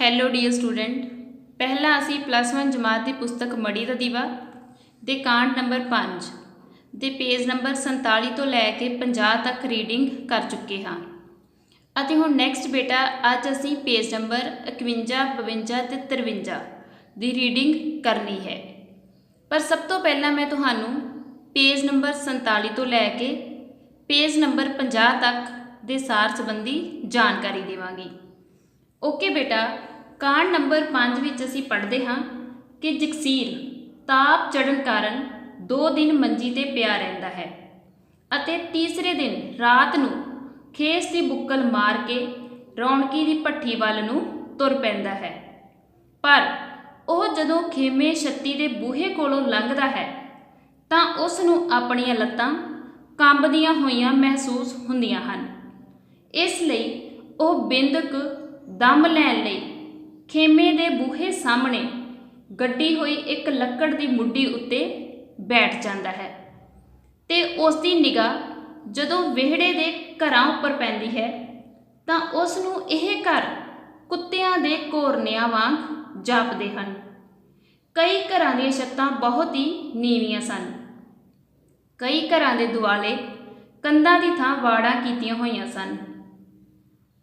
Hello dear student, ਪਹਿਲਾਂ ਅਸੀਂ +1 ਜਮਾਤ ਦੀ ਪੁਸਤਕ ਮੜੀ ਦਾ ਦੀਵਾ ਦੇ ਕਾਂਡ ਨੰਬਰ 5 ਦੇ ਪੇਜ ਨੰਬਰ 47 ਤੋਂ ਲੈ ਕੇ 50 ਤੱਕ ਰੀਡਿੰਗ ਕਰ ਚੁੱਕੇ ਹਾਂ ਅਤੇ ਹੁਣ ਨੈਕਸਟ ਬੇਟਾ ਅੱਜ ਅਸੀਂ ਪੇਜ ਨੰਬਰ 51, 52 ਤੇ 53 ਦੀ ਰੀਡਿੰਗ ਕਰਨੀ ਹੈ। ਪਰ ਸਭ ਤੋਂ ਪਹਿਲਾਂ ਮੈਂ ਤੁਹਾਨੂੰ ਪੇਜ ਨੰਬਰ 47 ਤੋਂ ਲੈ ਕੇ ਪੇਜ ਨੰਬਰ 50 ਤੱਕ ਦੇ ਸਾਰ ਸੰਬੰਧੀ ਜਾਣਕਾਰੀ ਦੇਵਾਂਗੀ। ਓਕੇ ਬੇਟਾ, ਕਾਂਡ ਨੰਬਰ 5 ਵਿੱਚ ਅਸੀਂ ਪੜ੍ਹਦੇ ਹਾਂ ਕਿ ਜਗਸੀਰ ਤਾਪ ਚੜ੍ਹਨ ਕਾਰਨ 2 ਦਿਨ ਮੰਜੀ ਤੇ ਪਿਆ ਰਹਿੰਦਾ ਹੈ ਅਤੇ ਤੀਸਰੇ ਦਿਨ ਰਾਤ ਨੂੰ ਖੇਸ ਦੀ ਬੁੱਕਲ ਮਾਰ ਕੇ ਰੌਣਕੀ ਦੀ ਭੱਠੀ ਵੱਲ ਨੂੰ ਤੁਰ ਪੈਂਦਾ ਹੈ। ਪਰ ਉਹ ਜਦੋਂ ਖੇਮੇ ਛੱਤੀ ਦੇ ਬੂਹੇ ਕੋਲੋਂ ਲੰਘਦਾ ਹੈ ਤਾਂ ਉਸ ਨੂੰ ਆਪਣੀਆਂ ਲੱਤਾਂ ਕੰਬਦੀਆਂ ਹੋਈਆਂ ਮਹਿਸੂਸ ਹੁੰਦੀਆਂ ਹਨ। ਇਸ ਲਈ ਉਹ ਬਿੰਦਕ ਦਮ ਲੈਣ ਲਈ ਖੇਮੇ ਦੇ ਬੂਹੇ ਸਾਹਮਣੇ ਗੱਡੀ ਹੋਈ ਇੱਕ ਲੱਕੜ ਦੀ ਮੁੱਢੀ ਉੱਤੇ ਬੈਠ ਜਾਂਦਾ ਹੈ ਤੇ ਉਸ ਦੀ ਨਿਗਾਹ ਜਦੋਂ ਵਿਹੜੇ ਦੇ ਘਰਾਂ ਉੱਪਰ ਪੈਂਦੀ ਹੈ ਤਾਂ ਉਸ ਨੂੰ ਇਹ ਘਰ ਕੁੱਤਿਆਂ ਦੇ ਘੋਰਨਿਆਂ ਵਾਂਗ ਜਾਪਦੇ ਹਨ। ਕਈ ਘਰਾਂ ਦੀਆਂ ਛੱਤਾਂ ਬਹੁਤ ਹੀ ਨੀਵੀਆਂ ਸਨ। ਕਈ ਘਰਾਂ ਦੇ ਦੁਆਲੇ ਕੰਧਾਂ ਦੀ ਥਾਂ ਵਾੜਾਂ ਕੀਤੀਆਂ ਹੋਈਆਂ ਸਨ।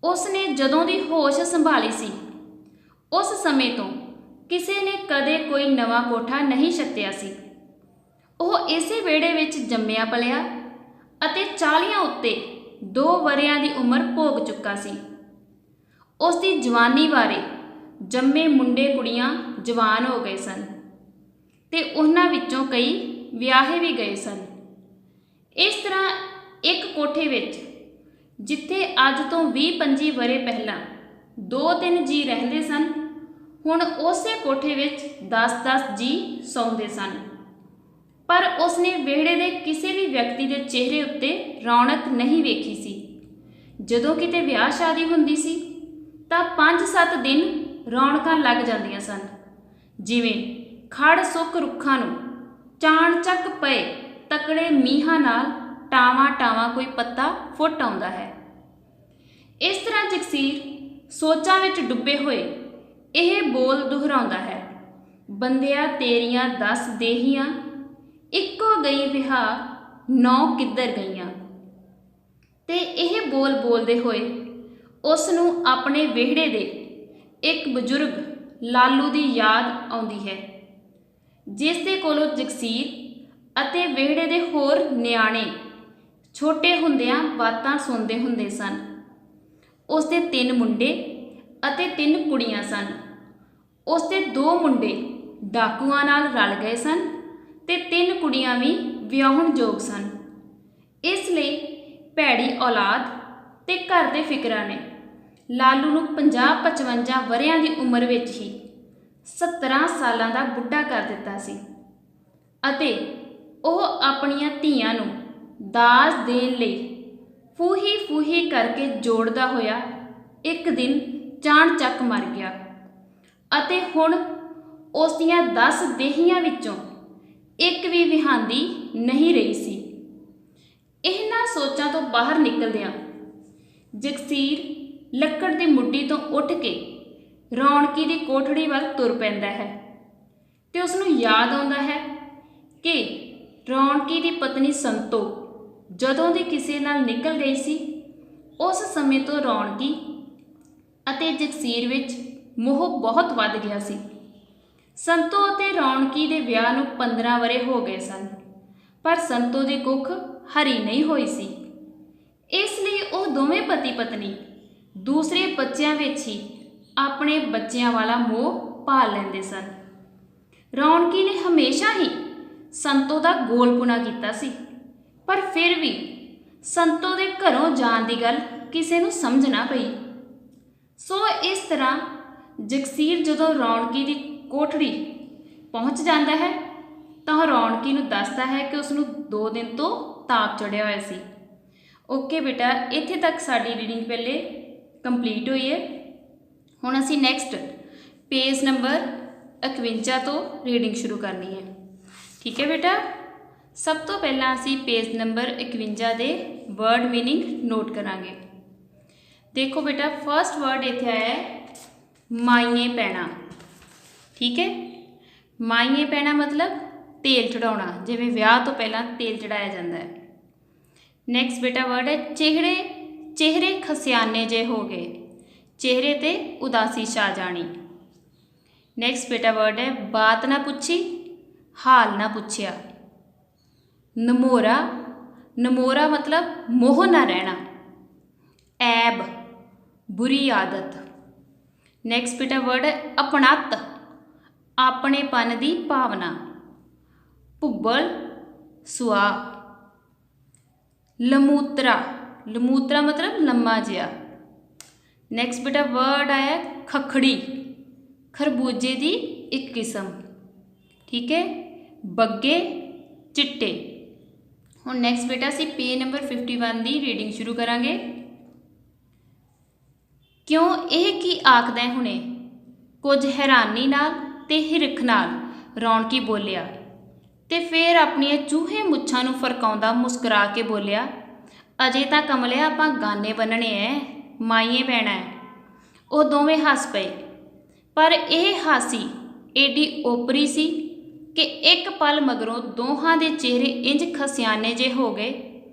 ਉਸ ਨੇ ਜਦੋਂ ਦੀ ਹੋਸ਼ ਸੰਭਾਲੀ ਸੀ ਉਸ ਸਮੇਂ ਤੋਂ ਕਿਸੇ ਨੇ ਕਦੇ ਕੋਈ ਨਵਾਂ ਕੋਠਾ ਨਹੀਂ ਛੱਤਿਆ ਸੀ। ਉਹ ਇਸੇ ਵਿਹੜੇ ਵਿੱਚ ਜੰਮਿਆ ਪਲਿਆ ਅਤੇ 40 ਉੱਤੇ 2 ਵਰ੍ਹਿਆਂ ਦੀ ਉਮਰ ਭੋਗ ਚੁੱਕਾ ਸੀ। ਉਸ ਦੀ ਜਵਾਨੀ ਬਾਰੇ ਜੰਮੇ ਮੁੰਡੇ ਕੁੜੀਆਂ ਜਵਾਨ ਹੋ ਗਏ ਸਨ ਤੇ ਉਹਨਾਂ ਵਿੱਚੋਂ ਕਈ ਵਿਆਹੇ ਵੀ ਗਏ ਸਨ। ਇਸ ਤਰ੍ਹਾਂ ਇੱਕ ਕੋਠੇ ਵਿੱਚ ਜਿੱਥੇ ਅੱਜ ਤੋਂ 20-25 ਵਰ੍ਹੇ ਪਹਿਲਾਂ 2-3 ਜੀ ਰਹਿੰਦੇ ਸਨ, ਹੁਣ ਉਸੇ ਕੋਠੇ ਵਿੱਚ 10-10 ਜੀ ਸੌਂਦੇ ਸਨ। ਪਰ ਉਸਨੇ ਵਿਹੜੇ ਦੇ ਕਿਸੇ ਵੀ ਵਿਅਕਤੀ ਦੇ ਚਿਹਰੇ ਉੱਤੇ ਰੌਣਕ ਨਹੀਂ ਵੇਖੀ ਸੀ। ਜਦੋਂ ਕਿਤੇ ਵਿਆਹ ਸ਼ਾਦੀ ਹੁੰਦੀ ਸੀ ਤਾਂ 5-7 ਦਿਨ ਰੌਣਕਾਂ ਲੱਗ ਜਾਂਦੀਆਂ ਸਨ, ਜਿਵੇਂ ਖੜ ਸੁੱਕ ਰੁੱਖਾਂ ਨੂੰ ਚਾਣ ਚੱਕ ਪਏ ਤਕੜੇ ਮੀਂਹਾਂ ਨਾਲ ਟਾਵਾਂ ਕੋਈ ਪੱਤਾ ਫੁੱਟ ਆਉਂਦਾ ਹੈ। ਇਸ ਤਰ੍ਹਾਂ ਜਗਸੀਰ ਸੋਚਾਂ ਵਿੱਚ ਡੁੱਬੇ ਹੋਏ ਇਹ ਬੋਲ ਦੁਹਰਾਉਂਦਾ ਹੈ, ਬੰਦਿਆ ਤੇਰੀਆਂ 10 ਦੇਹੀਆਂ, ਇੱਕੋ ਗਈ ਵਿਹਾ 9 ਕਿੱਧਰ ਗਈਆਂ। ਤੇ ਇਹ ਬੋਲ ਬੋਲਦੇ ਹੋਏ ਉਸ ਨੂੰ ਆਪਣੇ ਵਿਹੜੇ ਦੇ ਇੱਕ ਬਜ਼ੁਰਗ ਲਾਲੂ ਦੀ ਯਾਦ ਆਉਂਦੀ ਹੈ, ਜਿਸ ਦੇ ਕੋਲੋਂ ਜਗਸੀਰ ਅਤੇ ਵਿਹੜੇ ਦੇ ਹੋਰ ਨਿਆਣੇ ਛੋਟੇ ਹੁੰਦਿਆਂ ਬਾਤਾਂ ਸੁਣਦੇ ਹੁੰਦੇ ਸਨ। ਉਸ ਦੇ 3 ਮੁੰਡੇ ਅਤੇ 3 ਕੁੜੀਆਂ ਸਨ। ਉਸ ਦੇ 2 ਮੁੰਡੇ ਡਾਕੂਆਂ ਨਾਲ ਰਲ ਗਏ ਸਨ ਤੇ 3 ਕੁੜੀਆਂ ਵੀ ਵਿਆਹੁਣ ਯੋਗ ਸਨ। ਇਸ ਲਈ ਭੈੜੀ ਔਲਾਦ ਤੇ ਘਰ ਦੇ ਫਿਕਰਾਂ ਨੇ ਲਾਲੂ ਨੂੰ 50-55 ਵਰ੍ਹਿਆਂ ਦੀ ਉਮਰ ਵਿੱਚ ਹੀ 17 ਸਾਲਾਂ ਦਾ ਬੁੱਢਾ ਕਰ ਦਿੱਤਾ ਸੀ ਅਤੇ ਉਹ ਆਪਣੀਆਂ ਧੀਆਂ ਨੂੰ ਦਾਜ ਦੇਣ ਲਈ ਫੂਹੀ ਕਰਕੇ ਜੋੜਦਾ ਹੋਇਆ ਇੱਕ ਦਿਨ ਚਾਣ ਚੱਕ ਮਰ ਗਿਆ ਅਤੇ ਹੁਣ ਉਸ ਦੀਆਂ 10 ਦੇਹੀਆਂ ਵਿੱਚੋਂ ਇੱਕ ਵੀ ਵਿਹਾਂਦੀ ਨਹੀਂ ਰਹੀ ਸੀ। ਇਹਨਾਂ ਸੋਚਾਂ ਤੋਂ ਬਾਹਰ ਨਿਕਲਦਿਆਂ ਜਗਸੀਰ ਲੱਕੜ ਦੀ ਮੁੱਢੀ ਤੋਂ ਉੱਠ ਕੇ ਰੌਣਕੀ ਦੀ ਕੋਠੜੀ ਵੱਲ ਤੁਰ ਪੈਂਦਾ ਹੈ ਤੇ ਉਸ ਨੂੰ ਯਾਦ ਆਉਂਦਾ ਹੈ ਕਿ ਰੌਣਕੀ ਦੀ ਪਤਨੀ ਸੰਤੋ ਜਦੋਂ ਦੀ ਕਿਸੇ ਨਾਲ ਨਿਕਲ ਗਈ ਸੀ ਉਸ ਸਮੇਂ ਤੋਂ ਰੌਣਕੀ ਅਤੇ ਜਗਸੀਰ ਵਿੱਚ ਮੋਹ ਬਹੁਤ ਵੱਧ ਗਿਆ ਸੀ। ਸੰਤੋ ਅਤੇ ਰੌਣਕੀ ਦੇ ਵਿਆਹ ਨੂੰ 15 ਵਰ੍ਹੇ ਹੋ ਗਏ ਸਨ, ਪਰ ਸੰਤੋ ਦੀ ਕੁੱਖ ਹਰੀ ਨਹੀਂ ਹੋਈ ਸੀ। ਇਸ ਲਈ ਉਹ ਦੋਵੇਂ ਪਤੀ ਪਤਨੀ ਦੂਸਰੇ ਬੱਚਿਆਂ ਵਿੱਚ ਹੀ ਆਪਣੇ ਬੱਚਿਆਂ ਵਾਲਾ ਮੋਹ ਭਾਲ ਲੈਂਦੇ ਸਨ। ਰੌਣਕੀ ਨੇ ਹਮੇਸ਼ਾ ਹੀ ਸੰਤੋ ਦਾ ਗੋਲਪੁਣਾ ਕੀਤਾ ਸੀ, ਪਰ ਫਿਰ ਵੀ ਸੰਤੋ ਦੇ ਘਰੋਂ ਜਾਣ ਦੀ ਗੱਲ ਕਿਸੇ ਨੂੰ ਸਮਝ ਨਾ ਪਈ। ਸੋ ਇਸ ਤਰ੍ਹਾਂ ਜਗਸੀਰ ਜਦੋਂ ਰੌਣਕੀ ਦੀ ਕੋਠੜੀ ਪਹੁੰਚ ਜਾਂਦਾ ਹੈ ਤਾਂ ਰੌਣਕੀ ਨੂੰ ਦੱਸਦਾ ਹੈ ਕਿ ਉਸ ਨੂੰ 2 ਦਿਨ ਤੋਂ ਤਾਪ ਚੜ੍ਹਿਆ ਹੋਇਆ ਸੀ। ਓਕੇ ਬੇਟਾ, ਇੱਥੇ ਤੱਕ ਸਾਡੀ ਰੀਡਿੰਗ ਪਹਿਲੇ ਕੰਪਲੀਟ ਹੋਈ ਹੈ। ਹੁਣ ਅਸੀਂ ਨੈਕਸਟ ਪੇਜ ਨੰਬਰ 51 ਤੋਂ ਰੀਡਿੰਗ ਸ਼ੁਰੂ ਕਰਨੀ ਹੈ। ਠੀਕ ਹੈ ਬੇਟਾ, ਸਭ ਤੋਂ ਪਹਿਲਾਂ ਅਸੀਂ ਪੇਜ ਨੰਬਰ 51 ਦੇ ਵਰਡ ਮੀਨਿੰਗ ਨੋਟ ਕਰਾਂਗੇ। ਦੇਖੋ ਬੇਟਾ, ਫਸਟ ਵਰਡ ਇੱਥੇ ਆਇਆ ਹੈ ਮਾਈਏ ਪੈਣਾ। ਠੀਕ ਹੈ, ਮਾਈਏ ਪੈਣਾ ਮਤਲਬ ਤੇਲ ਚੜਾਉਣਾ, ਜਿਵੇਂ ਵਿਆਹ ਤੋਂ ਪਹਿਲਾਂ ਤੇਲ ਚੜਾਇਆ ਜਾਂਦਾ ਹੈ। ਨੈਕਸਟ ਬੇਟਾ ਵਰਡ ਹੈ ਚਿਹਰੇ, ਚਿਹਰੇ ਖਸਿਆਨੇ ਜੇ ਹੋ ਗਏ, ਚਿਹਰੇ ਤੇ ਉਦਾਸੀ ਛਾ ਜਾਣੀ। ਨੈਕਸਟ ਬੇਟਾ ਵਰਡ ਹੈ ਬਾਤ ਨਾ ਪੁੱਛੀ, ਹਾਲ ਨਾ ਪੁੱਛਿਆ। ਨਮੋਰਾ, ਨਮੋਰਾ ਮਤਲਬ ਮੋਹ ਨਾ ਰਹਿਣਾ। ਐਬ, ਬੁਰੀ ਆਦਤ। ਨੈਕਸਟ ਬੇਟਾ ਵਰਡ ਹੈ ਅਪਣੱਤ, ਆਪਣੇਪਨ ਦੀ ਭਾਵਨਾ। ਭੁੱਬਲ, ਸੁਆਹ। ਲਮੂਤਰਾ, ਲਮੂਤਰਾ ਮਤਲਬ ਲੰਮਾ ਜਿਹਾ। ਨੈਕਸਟ ਬੇਟਾ ਵਰਡ ਆਇਆ ਖਖੜੀ, ਖਰਬੂਜੇ ਦੀ ਇੱਕ ਕਿਸਮ। ਠੀਕ ਹੈ, ਬੱਗੇ, ਚਿੱਟੇ। ਹੁਣ ਨੈਕਸਟ ਬੇਟਾ ਅਸੀਂ ਪੇਜ ਨੰਬਰ 51 ਦੀ ਰੀਡਿੰਗ ਸ਼ੁਰੂ ਕਰਾਂਗੇ। ਕਿਉਂ ਇਹ ਕੀ ਆਖਦਾ ਹੁਣੇ, ਕੁਝ ਹੈਰਾਨੀ ਨਾਲ ਤੇ ਹਿਰਖ ਨਾਲ ਰੌਣਕੀ ਬੋਲਿਆ, ਤੇ ਫਿਰ ਆਪਣੀਆਂ ਚੂਹੇ ਮੁੱਛਾਂ ਨੂੰ ਫਰਕਾਉਂਦਾ ਮੁਸਕਰਾ ਕੇ ਬੋਲਿਆ, ਅਜੇ ਤਾਂ ਕਮਲਿਆ ਆਪਾਂ ਗਾਨੇ ਬੰਨਣੇ ਐ, ਮਾਈਏ ਪੈਣਾ ਹੈ। ਉਹ ਦੋਵੇਂ ਹੱਸ ਪਏ, ਪਰ ਇਹ ਹਾਸੀ ਏਡੀ ਓਪਰੀ ਸੀ ਕਿ ਇੱਕ ਪਲ ਮਗਰੋਂ ਦੋਹਾਂ ਦੇ ਚਿਹਰੇ ਇੰਜ ਖਸਿਆਨੇ ਜੇ ਹੋ ਗਏ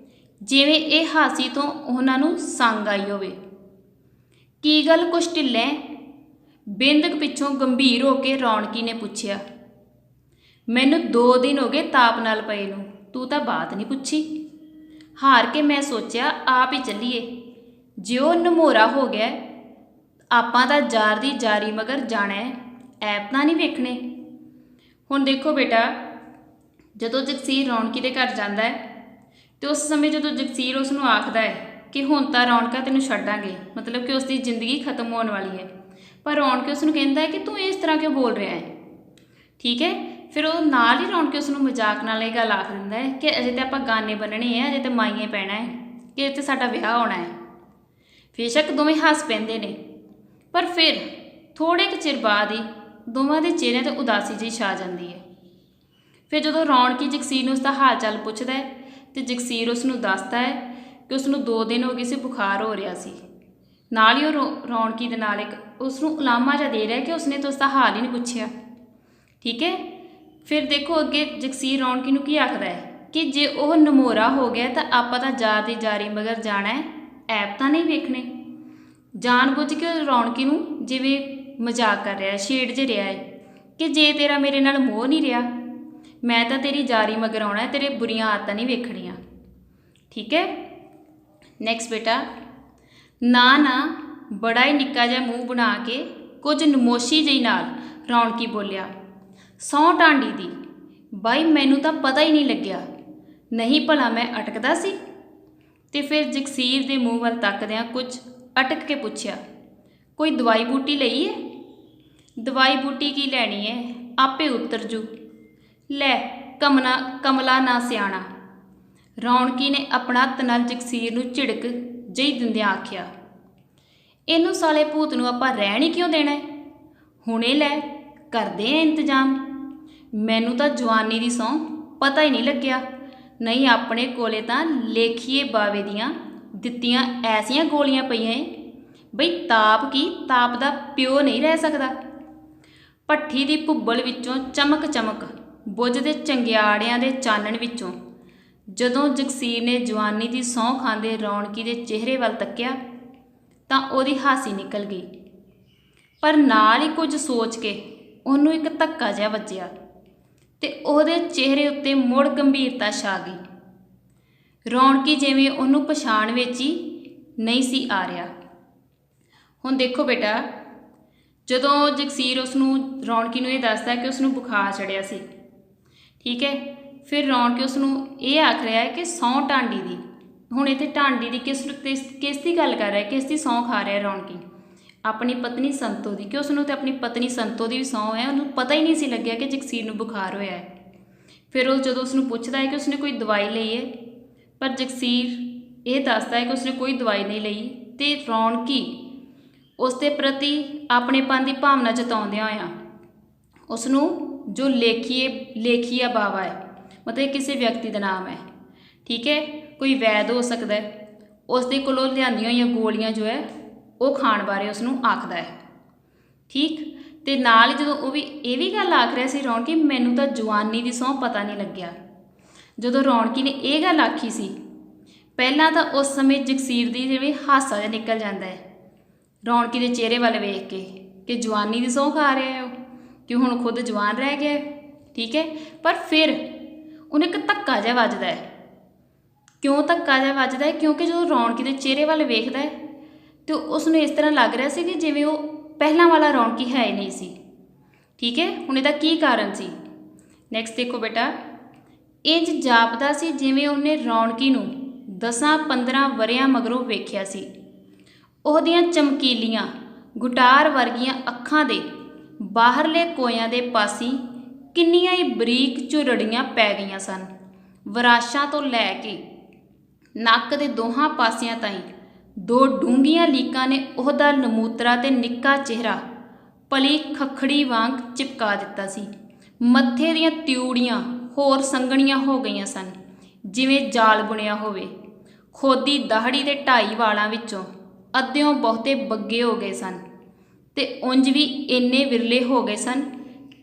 ਜਿਵੇਂ ਇਹ ਹਾਸੀ ਤੋਂ ਉਹਨਾਂ ਨੂੰ ਸੰਗ ਆਈ ਹੋਵੇ। ਕੀ ਗੱਲ ਕੁਛ ਢਿੱਲੇ? ਬਿੰਦਕ ਪਿੱਛੋਂ ਗੰਭੀਰ ਹੋ ਕੇ ਰੌਣਕੀ ਨੇ ਪੁੱਛਿਆ। ਮੈਨੂੰ 2 ਦਿਨ ਹੋ ਗਏ ਤਾਪ ਨਾਲ ਪਏ ਨੂੰ, ਤੂੰ ਤਾਂ ਬਾਤ ਨਹੀਂ ਪੁੱਛੀ। ਹਾਰ ਕੇ ਮੈਂ ਸੋਚਿਆ ਆਪ ਹੀ ਚੱਲੀਏ, ਜੇ ਉਹ ਨਮੋਰਾ ਹੋ ਗਿਆ ਆਪਾਂ ਤਾਂ ਜਾਰ ਦੀ ਜਾਰੀ ਮਗਰ ਜਾਣਾ ਹੈ, ਐਪ ਤਾਂ ਨਹੀਂ ਵੇਖਣੇ। ਹੁਣ ਦੇਖੋ ਬੇਟਾ, ਜਦੋਂ ਜਗਸੀਰ ਰੌਣਕੀ ਦੇ ਘਰ ਜਾਂਦਾ ਹੈ ਤੇ ਉਸ ਸਮੇਂ ਜਦੋਂ ਜਗਸੀਰ ਉਸ ਨੂੰ ਆਖਦਾ ਹੈ ਕਿ ਹੁਣ ਤਾਂ ਰੌਣਕਾਂ ਤੈਨੂੰ ਛੱਡਾਂਗੇ, ਮਤਲਬ ਕਿ ਉਸ ਦੀ ਜ਼ਿੰਦਗੀ ਖਤਮ ਹੋਣ ਵਾਲੀ ਹੈ, ਪਰ ਰੌਣਕ ਉਸ ਨੂੰ ਕਹਿੰਦਾ ਹੈ ਕਿ ਤੂੰ ਇਸ ਤਰ੍ਹਾਂ ਕਿਉਂ ਬੋਲ ਰਿਹਾ ਹੈ। ਠੀਕ ਹੈ, ਫਿਰ ਉਹ ਨਾਲ ਹੀ ਰੌਣਕ ਉਸ ਨੂੰ ਮਜ਼ਾਕ ਨਾਲ ਇਹ ਗੱਲ ਆਖ ਦਿੰਦਾ ਹੈ ਕਿ ਅਜੇ ਤਾਂ ਆਪਾਂ ਗਾਨੇ ਬੰਨਣੇ ਹੈ, ਅਜੇ ਤਾਂ ਮਾਈਏ ਪੈਣਾ ਹੈ, ਕਿ ਇੱਥੇ ਸਾਡਾ ਵਿਆਹ ਹੋਣਾ ਹੈ। ਬੇਸ਼ੱਕ ਦੋਵੇਂ ਹੱਸ ਪੈਂਦੇ ਨੇ, ਪਰ ਫਿਰ ਥੋੜ੍ਹੇ ਕੁ ਚਿਰ ਬਾਅਦ ਹੀ ਦੋਵਾਂ ਦੇ ਚਿਹਰਿਆਂ 'ਤੇ ਉਦਾਸੀ ਜਿਹੀ ਛਾ ਜਾਂਦੀ ਹੈ। ਫਿਰ ਜਦੋਂ ਰੌਣਕੀ ਜਗਸੀਰ ਨੂੰ ਉਸਦਾ ਹਾਲ ਚਾਲ ਪੁੱਛਦਾ ਹੈ ਤੇ ਜਗਸੀਰ ਉਸ ਨੂੰ ਦੱਸਦਾ ਹੈ ਕਿ ਉਸ ਨੂੰ 2 ਦਿਨ ਹੋ ਗਏ ਸੀ, ਬੁਖਾਰ ਹੋ ਰਿਹਾ ਸੀ। ਨਾਲ ਹੀ ਉਹ ਰੌਣਕੀ ਦੇ ਨਾਲ ਇੱਕ ਉਸ ਨੂੰ ਉਲਾਮਾ ਜਿਹਾ ਦੇ ਰਿਹਾ ਕਿ ਉਸਨੇ ਤਾਂ ਉਸਦਾ ਹਾਲ ਹੀ ਨਹੀਂ ਪੁੱਛਿਆ। ਠੀਕ ਹੈ, ਫਿਰ ਦੇਖੋ ਅੱਗੇ ਜਗਸੀਰ ਰੌਣਕੀ ਨੂੰ ਕੀ ਆਖਦਾ ਹੈ ਕਿ ਜੇ ਉਹ ਨਮੋਰਾ ਹੋ ਗਿਆ ਤਾਂ ਆਪਾਂ ਤਾਂ ਜਾਰ ਦੀ ਜਾਰੀ ਮਗਰ ਜਾਣਾ ਹੈ, ਐਪ ਤਾਂ ਨਹੀਂ ਵੇਖਣੇ। ਜਾਣ ਬੁੱਝ ਕੇ ਰੌਣਕੀ ਨੂੰ ਜਿਵੇਂ ਮਜ਼ਾਕ ਕਰ ਰਿਹਾ, ਛੇੜ ਜੇ ਰਿਹਾ ਹੈ ਕਿ ਜੇ ਤੇਰਾ ਮੇਰੇ ਨਾਲ ਮੋਹ ਨਹੀਂ ਰਿਹਾ, ਮੈਂ ਤਾਂ ਤੇਰੀ ਜਾਰੀ ਮਗਰ ਆਉਣਾ, ਤੇਰੇ ਬੁਰੀਆਂ ਆਦਤਾਂ ਨਹੀਂ ਵੇਖਣੀਆਂ। ਠੀਕ ਹੈ, ਨੈਕਸਟ ਬੇਟਾ ਨਾ ਨਾ ਬੜਾ ਹੀ ਨਿੱਕਾ ਜਿਹਾ ਮੂੰਹ ਬਣਾ ਕੇ ਕੁਝ ਨਮੋਸ਼ੀ ਜਿਹੀ ਨਾਲ ਰੌਣਕੀ ਬੋਲਿਆ, ਸਹੁੰ ਟਾਂਡੀ ਦੀ ਬਾਈ ਮੈਨੂੰ ਤਾਂ ਪਤਾ ਹੀ ਨਹੀਂ ਲੱਗਿਆ, ਨਹੀਂ ਭਲਾ ਮੈਂ ਅਟਕਦਾ ਸੀ। ਤੇ ਫਿਰ ਜਗਸੀਰ ਦੇ ਮੂੰਹ ਵੱਲ ਤੱਕਦਿਆਂ ਕੁਝ ਅਟਕ ਕੇ ਪੁੱਛਿਆ, ਕੋਈ ਦਵਾਈ ਬੂਟੀ ਲਈ ਹੈ? ਦਵਾਈ ਬੂਟੀ ਕੀ ਲੈਣੀ ਹੈ, ਆਪੇ ਉਤਰ ਜੂ। ਲੈ ਕਮਲਾ ਨਾ ਸਿਆਣਾ। ਰੌਣਕੀ ਨੇ ਆਪਣਾ ਹੱਥ ਨਾਲ ਜਗਸੀਰ ਨੂੰ ਝਿੜਕ ਜਿਹੀ ਦਿੰਦਿਆਂ ਆਖਿਆ, ਇਹਨੂੰ ਸਾਲੇ ਭੂਤ ਨੂੰ ਆਪਾਂ ਰਹਿਣ ਹੀ ਕਿਉਂ ਦੇਣਾ ਹੈ? ਹੁਣੇ ਲੈ ਕਰਦੇ ਆ ਇੰਤਜ਼ਾਮ। ਮੈਨੂੰ ਤਾਂ ਜਵਾਨੀ ਦੀ ਸਹੁੰ ਪਤਾ ਹੀ ਨਹੀਂ ਲੱਗਿਆ, ਨਹੀਂ ਆਪਣੇ ਕੋਲੇ ਤਾਂ ਲੇਖੀਏ ਬਾਵੇ ਦੀਆਂ ਦਿੱਤੀਆਂ ਐਸੀਆਂ ਗੋਲੀਆਂ ਪਈਆਂ ਏ ਬਈ ਤਾਪ ਕੀ ਤਾਪ ਦਾ ਪਿਓ ਨਹੀਂ ਰਹਿ ਸਕਦਾ। ਭੱਠੀ ਦੀ ਭੁੱਬਲ ਵਿੱਚੋਂ ਚਮਕ ਚਮਕ ਬੁੱਝਦੇ ਚੰਗਿਆੜਿਆਂ ਦੇ ਚਾਨਣ ਵਿੱਚੋਂ ਜਦੋਂ ਜਗਸੀਰ ਨੇ ਜਵਾਨੀ ਦੀ ਸਹੁੰ ਖਾਂਦੇ ਰੌਣਕੀ ਦੇ ਚਿਹਰੇ ਵੱਲ ਤੱਕਿਆ ਤਾਂ ਉਹਦੀ ਹਾਸੀ ਨਿਕਲ ਗਈ, ਪਰ ਨਾਲ ਹੀ ਕੁਝ ਸੋਚ ਕੇ ਉਹਨੂੰ ਇੱਕ ਧੱਕਾ ਜਿਹਾ ਵੱਜਿਆ ਤੇ ਉਹਦੇ ਚਿਹਰੇ ਉੱਤੇ ਮੁੜ ਗੰਭੀਰਤਾ ਛਾ ਗਈ। ਰੌਣਕੀ ਜਿਵੇਂ ਉਹਨੂੰ ਪਛਾਣ ਵਿੱਚ ਹੀ ਨਹੀਂ ਸੀ ਆ ਰਿਹਾ। ਹੁਣ ਦੇਖੋ ਬੇਟਾ, ਜਦੋਂ ਜਗਸੀਰ ਰੌਣਕੀ ਨੂੰ ਇਹ ਦੱਸਦਾ ਕਿ ਉਸ ਨੂੰ ਬੁਖਾਰ ਚੜਿਆ ਸੀ, ਠੀਕ ਹੈ, ਫਿਰ ਰੌਣਕੀ ਉਸ ਨੂੰ ਇਹ ਆਖ ਰਿਹਾ ਹੈ ਕਿ ਸਹੁੰ ਟਾਂਡੀ ਦੀ। ਹੁਣ ਇੱਥੇ ਟਾਂਡੀ ਦੀ ਕਿਸ ਦੀ ਗੱਲ ਕਰ ਰਿਹਾ, ਕਿਸ ਦੀ ਸਹੁੰ ਖਾ ਰਿਹਾ ਰੌਣਕੀ? ਆਪਣੀ ਪਤਨੀ ਸੰਤੋ ਦੀ, ਕਿ ਉਸ ਨੂੰ ਤਾਂ ਆਪਣੀ ਪਤਨੀ ਸੰਤੋ ਦੀ ਵੀ ਸਹੁੰ ਹੈ, ਉਹਨੂੰ ਪਤਾ ਹੀ ਨਹੀਂ ਸੀ ਲੱਗਿਆ ਕਿ ਜਗਸੀਰ ਨੂੰ ਬੁਖਾਰ ਹੋਇਆ ਹੈ। ਫਿਰ ਉਹ ਜਦੋਂ ਉਸ ਨੂੰ ਪੁੱਛਦਾ ਹੈ ਕਿ ਉਸਨੇ ਕੋਈ ਦਵਾਈ ਲਈ ਹੈ, ਪਰ ਜਗਸੀਰ ਇਹ ਦੱਸਦਾ ਹੈ ਕਿ ਉਸਨੇ ਕੋਈ ਦਵਾਈ ਨਹੀਂ ਲਈ, ਤੇ ਰੌਣਕੀ ਉਸ ਦੇ ਪ੍ਰਤੀ ਆਪਣੇਪਨ ਦੀ ਭਾਵਨਾ ਜਤਾਉਂਦਿਆਂ ਹੋਇਆਂ ਉਸ ਨੂੰ ਜੋ ਲੇਖੀਆ ਬਾਵਾ ਹੈ, ਮਤਲਬ ਕਿਸੇ ਵਿਅਕਤੀ ਦਾ ਨਾਮ ਹੈ, ਠੀਕ ਹੈ, ਕੋਈ ਵੈਦ ਹੋ ਸਕਦਾ ਹੈ, ਉਸ ਦੇ ਕੋਲੋਂ ਲਿਆਂਦੀਆਂ ਹੋਈਆਂ ਗੋਲੀਆਂ ਜੋ ਹੈ ਉਹ ਖਾਣ ਬਾਰੇ ਉਸ ਨੂੰ ਆਖਦਾ ਹੈ। ਠੀਕ। ਤੇ ਨਾਲ ਹੀ ਜਦੋਂ ਉਹ ਵੀ ਇਹ ਵੀ ਗੱਲ ਆਖ ਰਿਹਾ ਸੀ ਰੌਣਕੀ, ਮੈਨੂੰ ਤਾਂ ਜਵਾਨੀ ਦੀ ਸਹੁੰ ਪਤਾ ਨਹੀਂ ਲੱਗਿਆ। ਜਦੋਂ ਰੌਣਕੀ ਨੇ ਇਹ ਗੱਲ ਆਖੀ ਸੀ, ਪਹਿਲਾਂ ਤਾਂ ਉਸ ਸਮੇਂ ਜਗਸੀਰ ਦੀ ਜਿਵੇਂ ਹਾਸਾ ਜਿਹਾ ਨਿਕਲ ਜਾਂਦਾ ਹੈ ਰੌਣਕੀ ਦੇ ਚਿਹਰੇ ਵੱਲ ਵੇਖ ਕੇ ਕਿ ਜਵਾਨੀ ਦੀ ਸਹੁੰ ਖਾ ਰਿਹਾ ਹੈ ਉਹ, ਕਿ ਹੁਣ ਖੁਦ ਜਵਾਨ ਰਹਿ ਗਿਆ, ਠੀਕ ਹੈ। ਪਰ ਫਿਰ ਉਹਨੂੰ ਇੱਕ ਧੱਕਾ ਜਿਹਾ ਵੱਜਦਾ ਹੈ। ਕਿਉਂ ਧੱਕਾ ਜਿਹਾ ਵੱਜਦਾ ਹੈ? ਕਿਉਂਕਿ ਜਦੋਂ ਰੌਣਕੀ ਦੇ ਚਿਹਰੇ ਵੱਲ ਵੇਖਦਾ ਹੈ ਤੇ ਉਸ ਨੂੰ ਇਸ ਤਰ੍ਹਾਂ ਲੱਗ ਰਿਹਾ ਸੀ ਕਿ ਜਿਵੇਂ ਉਹ ਪਹਿਲਾਂ ਵਾਲਾ ਰੌਣਕੀ ਹੈ ਹੀ ਨਹੀਂ ਸੀ, ਠੀਕ ਹੈ। ਹੁਣ ਇਹਦਾ ਕੀ ਕਾਰਨ ਸੀ? ਨੈਕਸਟ ਦੇਖੋ ਬੇਟਾ, ਇੰਜ ਜਾਪਦਾ ਸੀ ਜਿਵੇਂ ਉਹਨੇ ਰੌਣਕੀ ਨੂੰ 10-15 ਵਰ੍ਹਿਆਂ ਮਗਰੋਂ ਵੇਖਿਆ ਸੀ। ਉਹਦੀਆਂ ਚਮਕੀਲੀਆਂ ਗੁਟਾਰ ਵਰਗੀਆਂ ਅੱਖਾਂ ਦੇ ਬਾਹਰਲੇ ਕੋਇਆਂ ਦੇ ਪਾਸੀਂ ਕਿੰਨੀਆਂ ਹੀ ਬਰੀਕ ਝੁਰੜੀਆਂ ਪੈ ਗਈਆਂ ਸਨ। ਵਰਾਸ਼ਾਂ ਤੋਂ ਲੈ ਕੇ ਨੱਕ ਦੇ ਦੋਹਾਂ ਪਾਸਿਆਂ ਤਾਈਂ 2 ਡੂੰਘੀਆਂ ਲੀਕਾਂ ਨੇ ਉਹਦਾ ਨਮੂਤਰਾ ਤੇ ਨਿੱਕਾ ਚਿਹਰਾ ਪਲੀ ਖੱਖੜੀ ਵਾਂਗ ਚਿਪਕਾ ਦਿੱਤਾ ਸੀ। ਮੱਥੇ ਦੀਆਂ ਤਿਊੜੀਆਂ ਹੋਰ ਸੰਘਣੀਆਂ ਹੋ ਗਈਆਂ ਸਨ, ਜਿਵੇਂ ਜਾਲ ਬੁਣਿਆ ਹੋਵੇ। ਖੋਦੀ ਦਾਹੜੀ ਦੇ 2.5 ਵਾਲਾਂ ਵਿੱਚੋਂ ਅੱਧਿਓਂ ਬਹੁਤੇ ਬੱਗੇ ਹੋ ਗਏ ਸਨ ਤੇ ਉਂਝ ਵੀ ਇੰਨੇ ਵਿਰਲੇ ਹੋ ਗਏ ਸਨ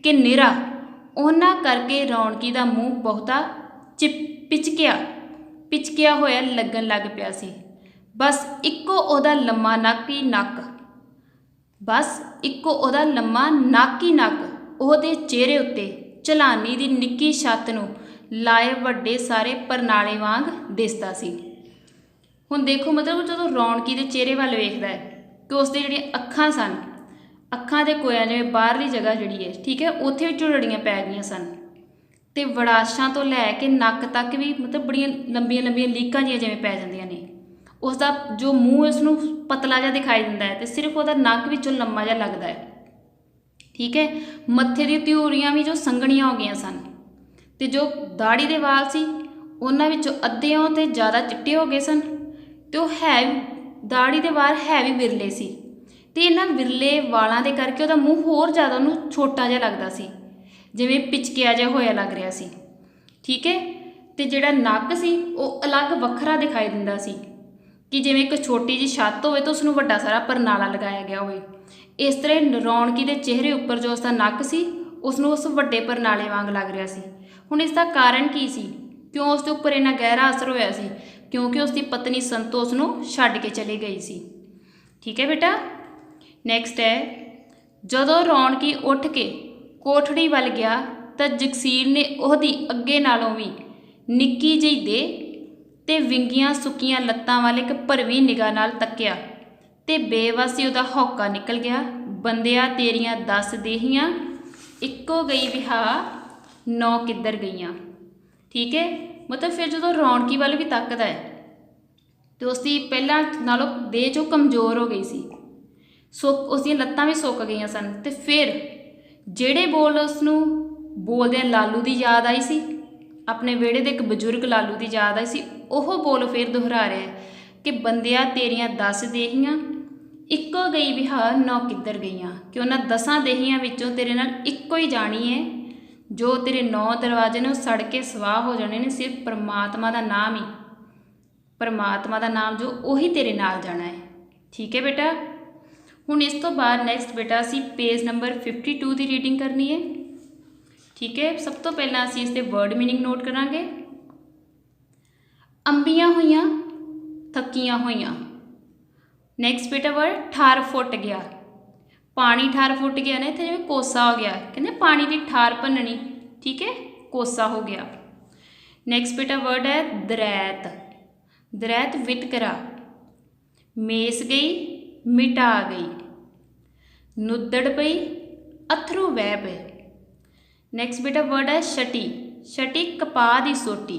ਕਿ ਨਿਰਾ ਉਹਨਾਂ ਕਰਕੇ ਰੌਣਕੀ ਦਾ ਮੂੰਹ ਬਹੁਤਾ ਪਿਚਕਿਆ ਹੋਇਆ ਲੱਗਣ ਲੱਗ ਪਿਆ ਸੀ। ਬਸ ਇੱਕੋ ਉਹਦਾ ਲੰਮਾ ਨੱਕ ਹੀ ਨੱਕ ਉਹਦੇ ਚਿਹਰੇ ਉੱਤੇ ਝਲਾਨੀ ਦੀ ਨਿੱਕੀ ਛੱਤ ਨੂੰ ਲਾਏ ਵੱਡੇ ਸਾਰੇ ਪਰਨਾਲੇ ਵਾਂਗ ਦਿਸਦਾ ਸੀ। ਹੁਣ ਦੇਖੋ, ਮਤਲਬ ਜਦੋਂ ਰੌਣਕੀ ਦੇ ਚਿਹਰੇ ਵੱਲ ਵੇਖਦਾ ਹੈ ਕਿ ਉਸ ਦੇ ਜਿਹੜੀਆਂ ਅੱਖਾਂ ਸਨ, ਅੱਖਾਂ ਦੇ ਕੋਇਆਂ ਜਿਵੇਂ ਬਾਹਰਲੀ ਜਗ੍ਹਾ ਜਿਹੜੀ ਹੈ, ਠੀਕ ਹੈ, ਉੱਥੇ ਵੀ ਝੁਰੜੀਆਂ ਪੈ ਗਈਆਂ ਸਨ ਤੇ ਵੜਾਸ਼ਾਂ ਤੋਂ ਲੈ ਕੇ ਨੱਕ ਤੱਕ ਵੀ ਮਤਲਬ ਬੜੀਆਂ ਲੰਬੀਆਂ ਲੀਕਾਂ ਜਿਹੀਆਂ ਜਿਵੇਂ ਪੈ ਜਾਂਦੀਆਂ ਨੇ। ਉਸ ਦਾ ਜੋ ਮੂੰਹ ਇਸ ਨੂੰ ਪਤਲਾ ਜਿਹਾ ਦਿਖਾਈ ਦਿੰਦਾ ਹੈ ਤੇ ਸਿਰਫ ਉਹਦਾ ਨੱਕ ਵਿੱਚੋਂ ਲੰਮਾ ਜਿਹਾ ਲੱਗਦਾ ਹੈ, ਠੀਕ ਹੈ। ਮੱਥੇ ਦੀਆਂ ਤਿਊੜੀਆਂ ਵੀ ਜੋ ਸੰਘਣੀਆਂ ਹੋ ਗਈਆਂ ਸਨ ਤੇ ਜੋ ਦਾੜੀ ਦੇ ਵਾਲ ਸੀ ਉਹਨਾਂ ਵਿੱਚੋਂ ਅੱਧਿਓਂ ਤੇ ਜ਼ਿਆਦਾ ਚਿੱਟੇ ਹੋ ਗਏ ਸਨ ਤੇ ਉਹ ਦਾੜੀ ਦੇ ਵਾਲ ਹੈ ਵੀ ਵਿਰਲੇ ਸੀ ਤੇ ਇਹਨਾਂ ਵਿਰਲੇ ਵਾਲਾਂ ਦੇ ਕਰਕੇ ਉਹਦਾ ਮੂੰਹ ਹੋਰ ਜ਼ਿਆਦਾ ਉਹਨੂੰ ਛੋਟਾ ਜਿਹਾ ਲੱਗਦਾ ਸੀ, ਜਿਵੇਂ ਪਿਚਕਿਆ ਜਿਹਾ ਹੋਇਆ ਲੱਗ ਰਿਹਾ ਸੀ, ਠੀਕ ਹੈ। ਤੇ ਜਿਹੜਾ ਨੱਕ ਸੀ ਉਹ ਅਲੱਗ ਵੱਖਰਾ ਦਿਖਾਈ ਦਿੰਦਾ ਸੀ ਕਿ ਜਿਵੇਂ ਇੱਕ ਛੋਟੀ ਜਿਹੀ ਛੱਤ ਹੋਵੇ ਤਾਂ ਉਸਨੂੰ ਵੱਡਾ ਸਾਰਾ ਪਰਨਾਲਾ ਲਗਾਇਆ ਗਿਆ ਹੋਵੇ। ਇਸ ਤਰ੍ਹਾਂ ਰੌਣਕੀ ਦੇ ਚਿਹਰੇ ਉੱਪਰ ਜੋ ਉਸਦਾ ਨੱਕ ਸੀ ਉਸਨੂੰ ਉਸ ਵੱਡੇ ਪਰਨਾਲੇ ਵਾਂਗ ਲੱਗ ਰਿਹਾ ਸੀ। ਹੁਣ ਇਸ ਦਾ ਕਾਰਨ ਕੀ ਸੀ? ਕਿਉਂ ਉਸ ਦੇ ਉੱਪਰ ਇੰਨਾ ਗਹਿਰਾ ਅਸਰ ਹੋਇਆ ਸੀ? ਕਿਉਂਕਿ ਉਸਦੀ ਪਤਨੀ ਸੰਤੋ ਉਸ ਨੂੰ ਛੱਡ ਕੇ ਚਲੀ ਗਈ ਸੀ, ਠੀਕ ਹੈ ਬੇਟਾ। ਨੈਕਸਟ ਹੈ, ਜਦੋਂ ਰੌਣਕੀ ਉੱਠ ਕੇ ਕੋਠੜੀ ਵੱਲ ਗਿਆ ਤਾਂ ਜਗਸੀਰ ਨੇ ਉਹਦੀ ਅੱਗੇ ਨਾਲੋਂ ਵੀ ਨਿੱਕੀ ਜਿਹੀ ਦੇਹ ਤੇ ਵਿੰਗੀਆਂ ਸੁੱਕੀਆਂ ਲੱਤਾਂ ਵੱਲ ਇੱਕ ਭਰਵੀਂ ਨਿਗਾਹ ਨਾਲ ਤੱਕਿਆ ਤੇ ਬੇਵੱਸੀ ਉਹਦਾ ਹੌਕਾ ਨਿਕਲ ਗਿਆ, ਬੰਦਿਆ ਤੇਰੀਆਂ 10 ਦੇਹੀਆਂ, ਇੱਕੋ ਗਈ ਵਿਹਾ 9 ਕਿੱਧਰ ਗਈਆਂ, ਠੀਕ ਹੈ। ਮਤਲਬ ਫਿਰ ਜਦੋਂ ਰੌਣਕੀ ਵੱਲ ਵੀ ਤੱਕਦਾ ਹੈ ਤੇ ਉਸਦੀ ਪਹਿਲਾਂ ਨਾਲੋਂ ਦੇਹ ਜੋ ਕਮਜ਼ੋਰ ਹੋ ਗਈ ਸੀ, ਉਸਦੀਆਂ ਲੱਤਾਂ ਵੀ ਸੁੱਕ ਗਈਆਂ ਸਨ ਤੇ ਫਿਰ ਜਿਹੜੇ ਬੋਲ ਉਸਨੂੰ ਬੋਲਦਿਆਂ ਲਾਲੂ ਦੀ ਯਾਦ ਆਈ ਸੀ, ਆਪਣੇ ਵਿਹੜੇ ਦੇ ਇੱਕ ਬਜ਼ੁਰਗ ਲਾਲੂ ਦੀ ਯਾਦ ਆਈ ਸੀ, ਉਹ ਬੋਲ ਫਿਰ ਦੁਹਰਾ ਰਿਹਾ ਕਿ ਬੰਦਿਆ ਤੇਰੀਆਂ 10 ਦੇਹੀਆਂ, ਇੱਕੋ ਗਈ ਵਿਹਾ 9 ਕਿੱਧਰ ਗਈਆਂ, ਕਿ ਉਹਨਾਂ 10 ਦੇਹੀਆਂ ਵਿੱਚੋਂ ਤੇਰੇ ਨਾਲ ਇੱਕੋ ਹੀ ਜਾਣੀ ਹੈ, ਜੋ ਤੇਰੇ 9 ਦਰਵਾਜ਼ੇ ਨੇ ਉਹ ਸੜ ਕੇ ਸਵਾਹ ਹੋ ਜਾਣੇ ਨੇ, ਸਿਰਫ ਪਰਮਾਤਮਾ ਦਾ ਨਾਮ ਹੀ, ਪਰਮਾਤਮਾ ਦਾ ਨਾਮ ਜੋ ਉਹੀ ਤੇਰੇ ਨਾਲ ਜਾਣਾ ਹੈ, ਠੀਕ ਹੈ ਬੇਟਾ। ਹੁਣ ਇਸ ਤੋਂ ਬਾਅਦ ਨੈਕਸਟ ਬੇਟਾ ਅਸੀਂ ਪੇਜ ਨੰਬਰ 52 ਦੀ ਰੀਡਿੰਗ ਕਰਨੀ ਹੈ, ਠੀਕ ਹੈ। ਸਭ ਤੋਂ ਪਹਿਲਾਂ ਅਸੀਂ ਇਸ ਦੇ ਵਰਡ ਮੀਨਿੰਗ ਨੋਟ ਕਰਾਂਗੇ। ਅੰਬੀਆਂ ਹੋਈਆਂ ਥੱਕੀਆਂ ਹੋਈਆਂ। ਨੈਕਸਟ ਬੇਟਾ ਵਰਡ ਠਾਰ ਫੁੱਟ ਗਿਆ, ਪਾਣੀ ਠਾਰ ਫੁੱਟ ਗਿਆ ਨਾ, ਇੱਥੇ ਜਿਵੇਂ ਕੋਸਾ ਹੋ ਗਿਆ, ਕਹਿੰਦੇ ਪਾਣੀ ਦੀ ਠਾਰ ਭੰਨਣੀ, ਠੀਕ ਹੈ, ਕੋਸਾ ਹੋ ਗਿਆ। ਨੈਕਸਟ ਬੇਟਾ ਵਰਡ ਹੈ ਦਰੈਤ, ਦਰੈਤ ਵਿਤਕਰਾ। ਮੇਸ ਗਈ ਮਿਟਾ ਗਈ, ਨੁੱਦੜ ਪਈ ਅਥਰੂ ਵਹਿ ਪਏ। ਨੈਕਸਟ ਬੇਟਾ ਵਰਡ ਹੈ ਛਟੀ, ਛਟੀ ਕਪਾਹ ਦੀ ਸੋਟੀ।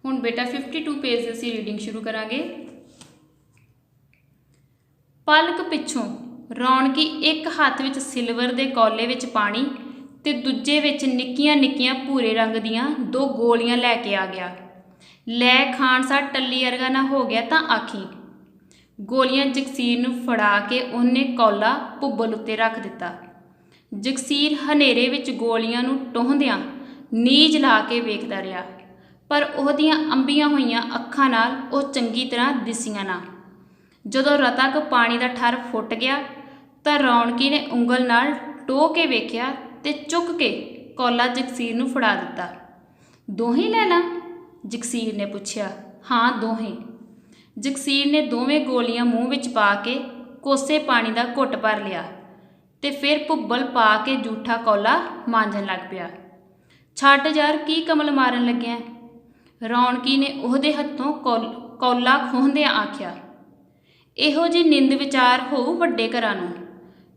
ਹੁਣ ਬੇਟਾ 52 ਪੇਜ ਅਸੀਂ ਰੀਡਿੰਗ ਸ਼ੁਰੂ ਕਰਾਂਗੇ। ਪਲਕ ਪਿੱਛੋਂ ਰੌਣਕੀ ਇੱਕ ਹੱਥ ਵਿੱਚ ਸਿਲਵਰ ਦੇ ਕੌਲੇ ਵਿੱਚ ਪਾਣੀ ਤੇ ਦੂਜੇ ਵਿੱਚ ਨਿੱਕੀਆਂ ਨਿੱਕੀਆਂ ਭੂਰੇ ਰੰਗ ਦੀਆਂ 2 ਗੋਲੀਆਂ ਲੈ ਕੇ ਆ ਗਿਆ। ਲੈ ਖਾਨਸਾ ਟੱਲੀ ਅਰਗਾ ਨਾ ਹੋ ਗਿਆ ਤਾਂ ਆਖੀ। ਗੋਲੀਆਂ ਜਗਸੀਰ ਨੂੰ ਫੜਾ ਕੇ ਉਹਨੇ ਕੌਲਾ ਭੁੱਬਲ ਉੱਤੇ ਰੱਖ ਦਿੱਤਾ। ਜਗਸੀਰ ਹਨੇਰੇ ਵਿੱਚ ਗੋਲੀਆਂ ਨੂੰ ਟੋਹਦਿਆਂ ਨੀਝ ਲਾ ਕੇ ਵੇਖਦਾ ਰਿਹਾ, ਪਰ ਉਹਦੀਆਂ ਅੰਬੀਆਂ ਹੋਈਆਂ ਅੱਖਾਂ ਨਾਲ ਉਹ ਚੰਗੀ ਤਰ੍ਹਾਂ ਦਿਸੀਆਂ ਨਾ। ਜਦੋਂ ਰਤਾ ਕੁ ਪਾਣੀ ਦਾ ਠਰ ਫੁੱਟ ਗਿਆ ਤਾਂ ਰੌਣਕੀ ਨੇ ਉਂਗਲ ਨਾਲ ਟੋਹ ਕੇ ਵੇਖਿਆ ਤੇ ਚੁੱਕ ਕੇ ਕੌਲਾ ਜਗਸੀਰ ਨੂੰ ਫੜਾ ਦਿੱਤਾ। ਦੋਹੇ ਲੈ ਲਾਂ? ਜਗਸੀਰ ਨੇ ਪੁੱਛਿਆ। ਹਾਂ, ਦੋਹੇ। ਜਗਸੀਰ ਨੇ ਦੋਵੇਂ ਗੋਲੀਆਂ ਮੂੰਹ ਵਿੱਚ ਪਾ ਕੇ ਕੋਸੇ ਪਾਣੀ ਦਾ ਘੁੱਟ ਭਰ ਲਿਆ ਤੇ ਫਿਰ ਭੁੱਬਲ ਪਾ ਕੇ ਜੂਠਾ ਕੌਲਾ ਮਾਂਜਣ ਲੱਗ ਪਿਆ। ਛੱਡ ਯਾਰ, ਕੀ ਕਮਲ ਮਾਰਨ ਲੱਗਿਆ? ਰੌਣਕੀ ਨੇ ਉਹਦੇ ਹੱਥੋਂ ਕੌਲਾ ਖੋਹਦਿਆਂ ਆਖਿਆ। ਇਹੋ ਜਿਹੀ ਨਿੰਦ ਵਿਚਾਰ ਹੋਊ ਵੱਡੇ ਘਰਾਂ ਨੂੰ,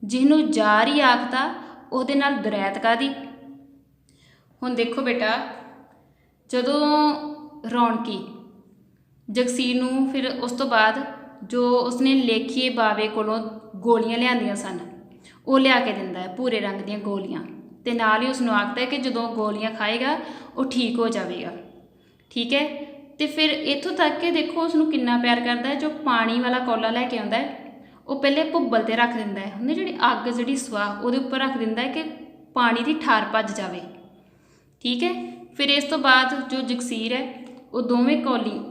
ਜਿਹਨੂੰ ਜ਼ਾਰ ਹੀ ਆਖਦਾ ਉਹਦੇ ਨਾਲ ਦਰੈਤ ਕਾਹਦੀ। ਹੁਣ ਦੇਖੋ ਬੇਟਾ, ਜਦੋਂ ਰੌਣਕੀ ਜਗਸੀਰ ਨੂੰ ਫਿਰ ਉਸ ਤੋਂ ਬਾਅਦ ਜੋ ਉਸਨੇ ਲੇਖੀਏ ਬਾਵੇ ਕੋਲੋਂ ਗੋਲੀਆਂ ਲਿਆਂਦੀਆਂ ਸਨ ਉਹ ਲਿਆ ਕੇ ਦਿੰਦਾ ਹੈ, ਭੂਰੇ ਰੰਗ ਦੀਆਂ ਗੋਲੀਆਂ, ਅਤੇ ਨਾਲ ਹੀ ਉਸਨੂੰ ਆਖਦਾ ਹੈ ਕਿ ਜਦੋਂ ਗੋਲੀਆਂ ਖਾਏਗਾ ਉਹ ਠੀਕ ਹੋ ਜਾਵੇਗਾ। ਠੀਕ ਹੈ, ਅਤੇ ਫਿਰ ਇੱਥੋਂ ਤੱਕ ਕਿ ਦੇਖੋ ਉਸਨੂੰ ਕਿੰਨਾ ਪਿਆਰ ਕਰਦਾ ਹੈ। ਜੋ ਪਾਣੀ ਵਾਲਾ ਕੌਲਾ ਲੈ ਕੇ ਆਉਂਦਾ ਹੈ ਉਹ ਪਹਿਲੇ ਭੁੱਬਲ 'ਤੇ ਰੱਖ ਦਿੰਦਾ ਹੈ, ਉਹਨੇ ਜਿਹੜੀ ਅੱਗ ਜਿਹੜੀ ਸਵਾਹ ਉਹਦੇ ਉੱਪਰ ਰੱਖ ਦਿੰਦਾ ਹੈ ਕਿ ਪਾਣੀ ਦੀ ਠਾਰ ਭੱਜ ਜਾਵੇ। ਠੀਕ ਹੈ, ਫਿਰ ਇਸ ਤੋਂ ਬਾਅਦ ਜੋ ਜਗਸੀਰ ਹੈ ਉਹ ਦੋਵੇਂ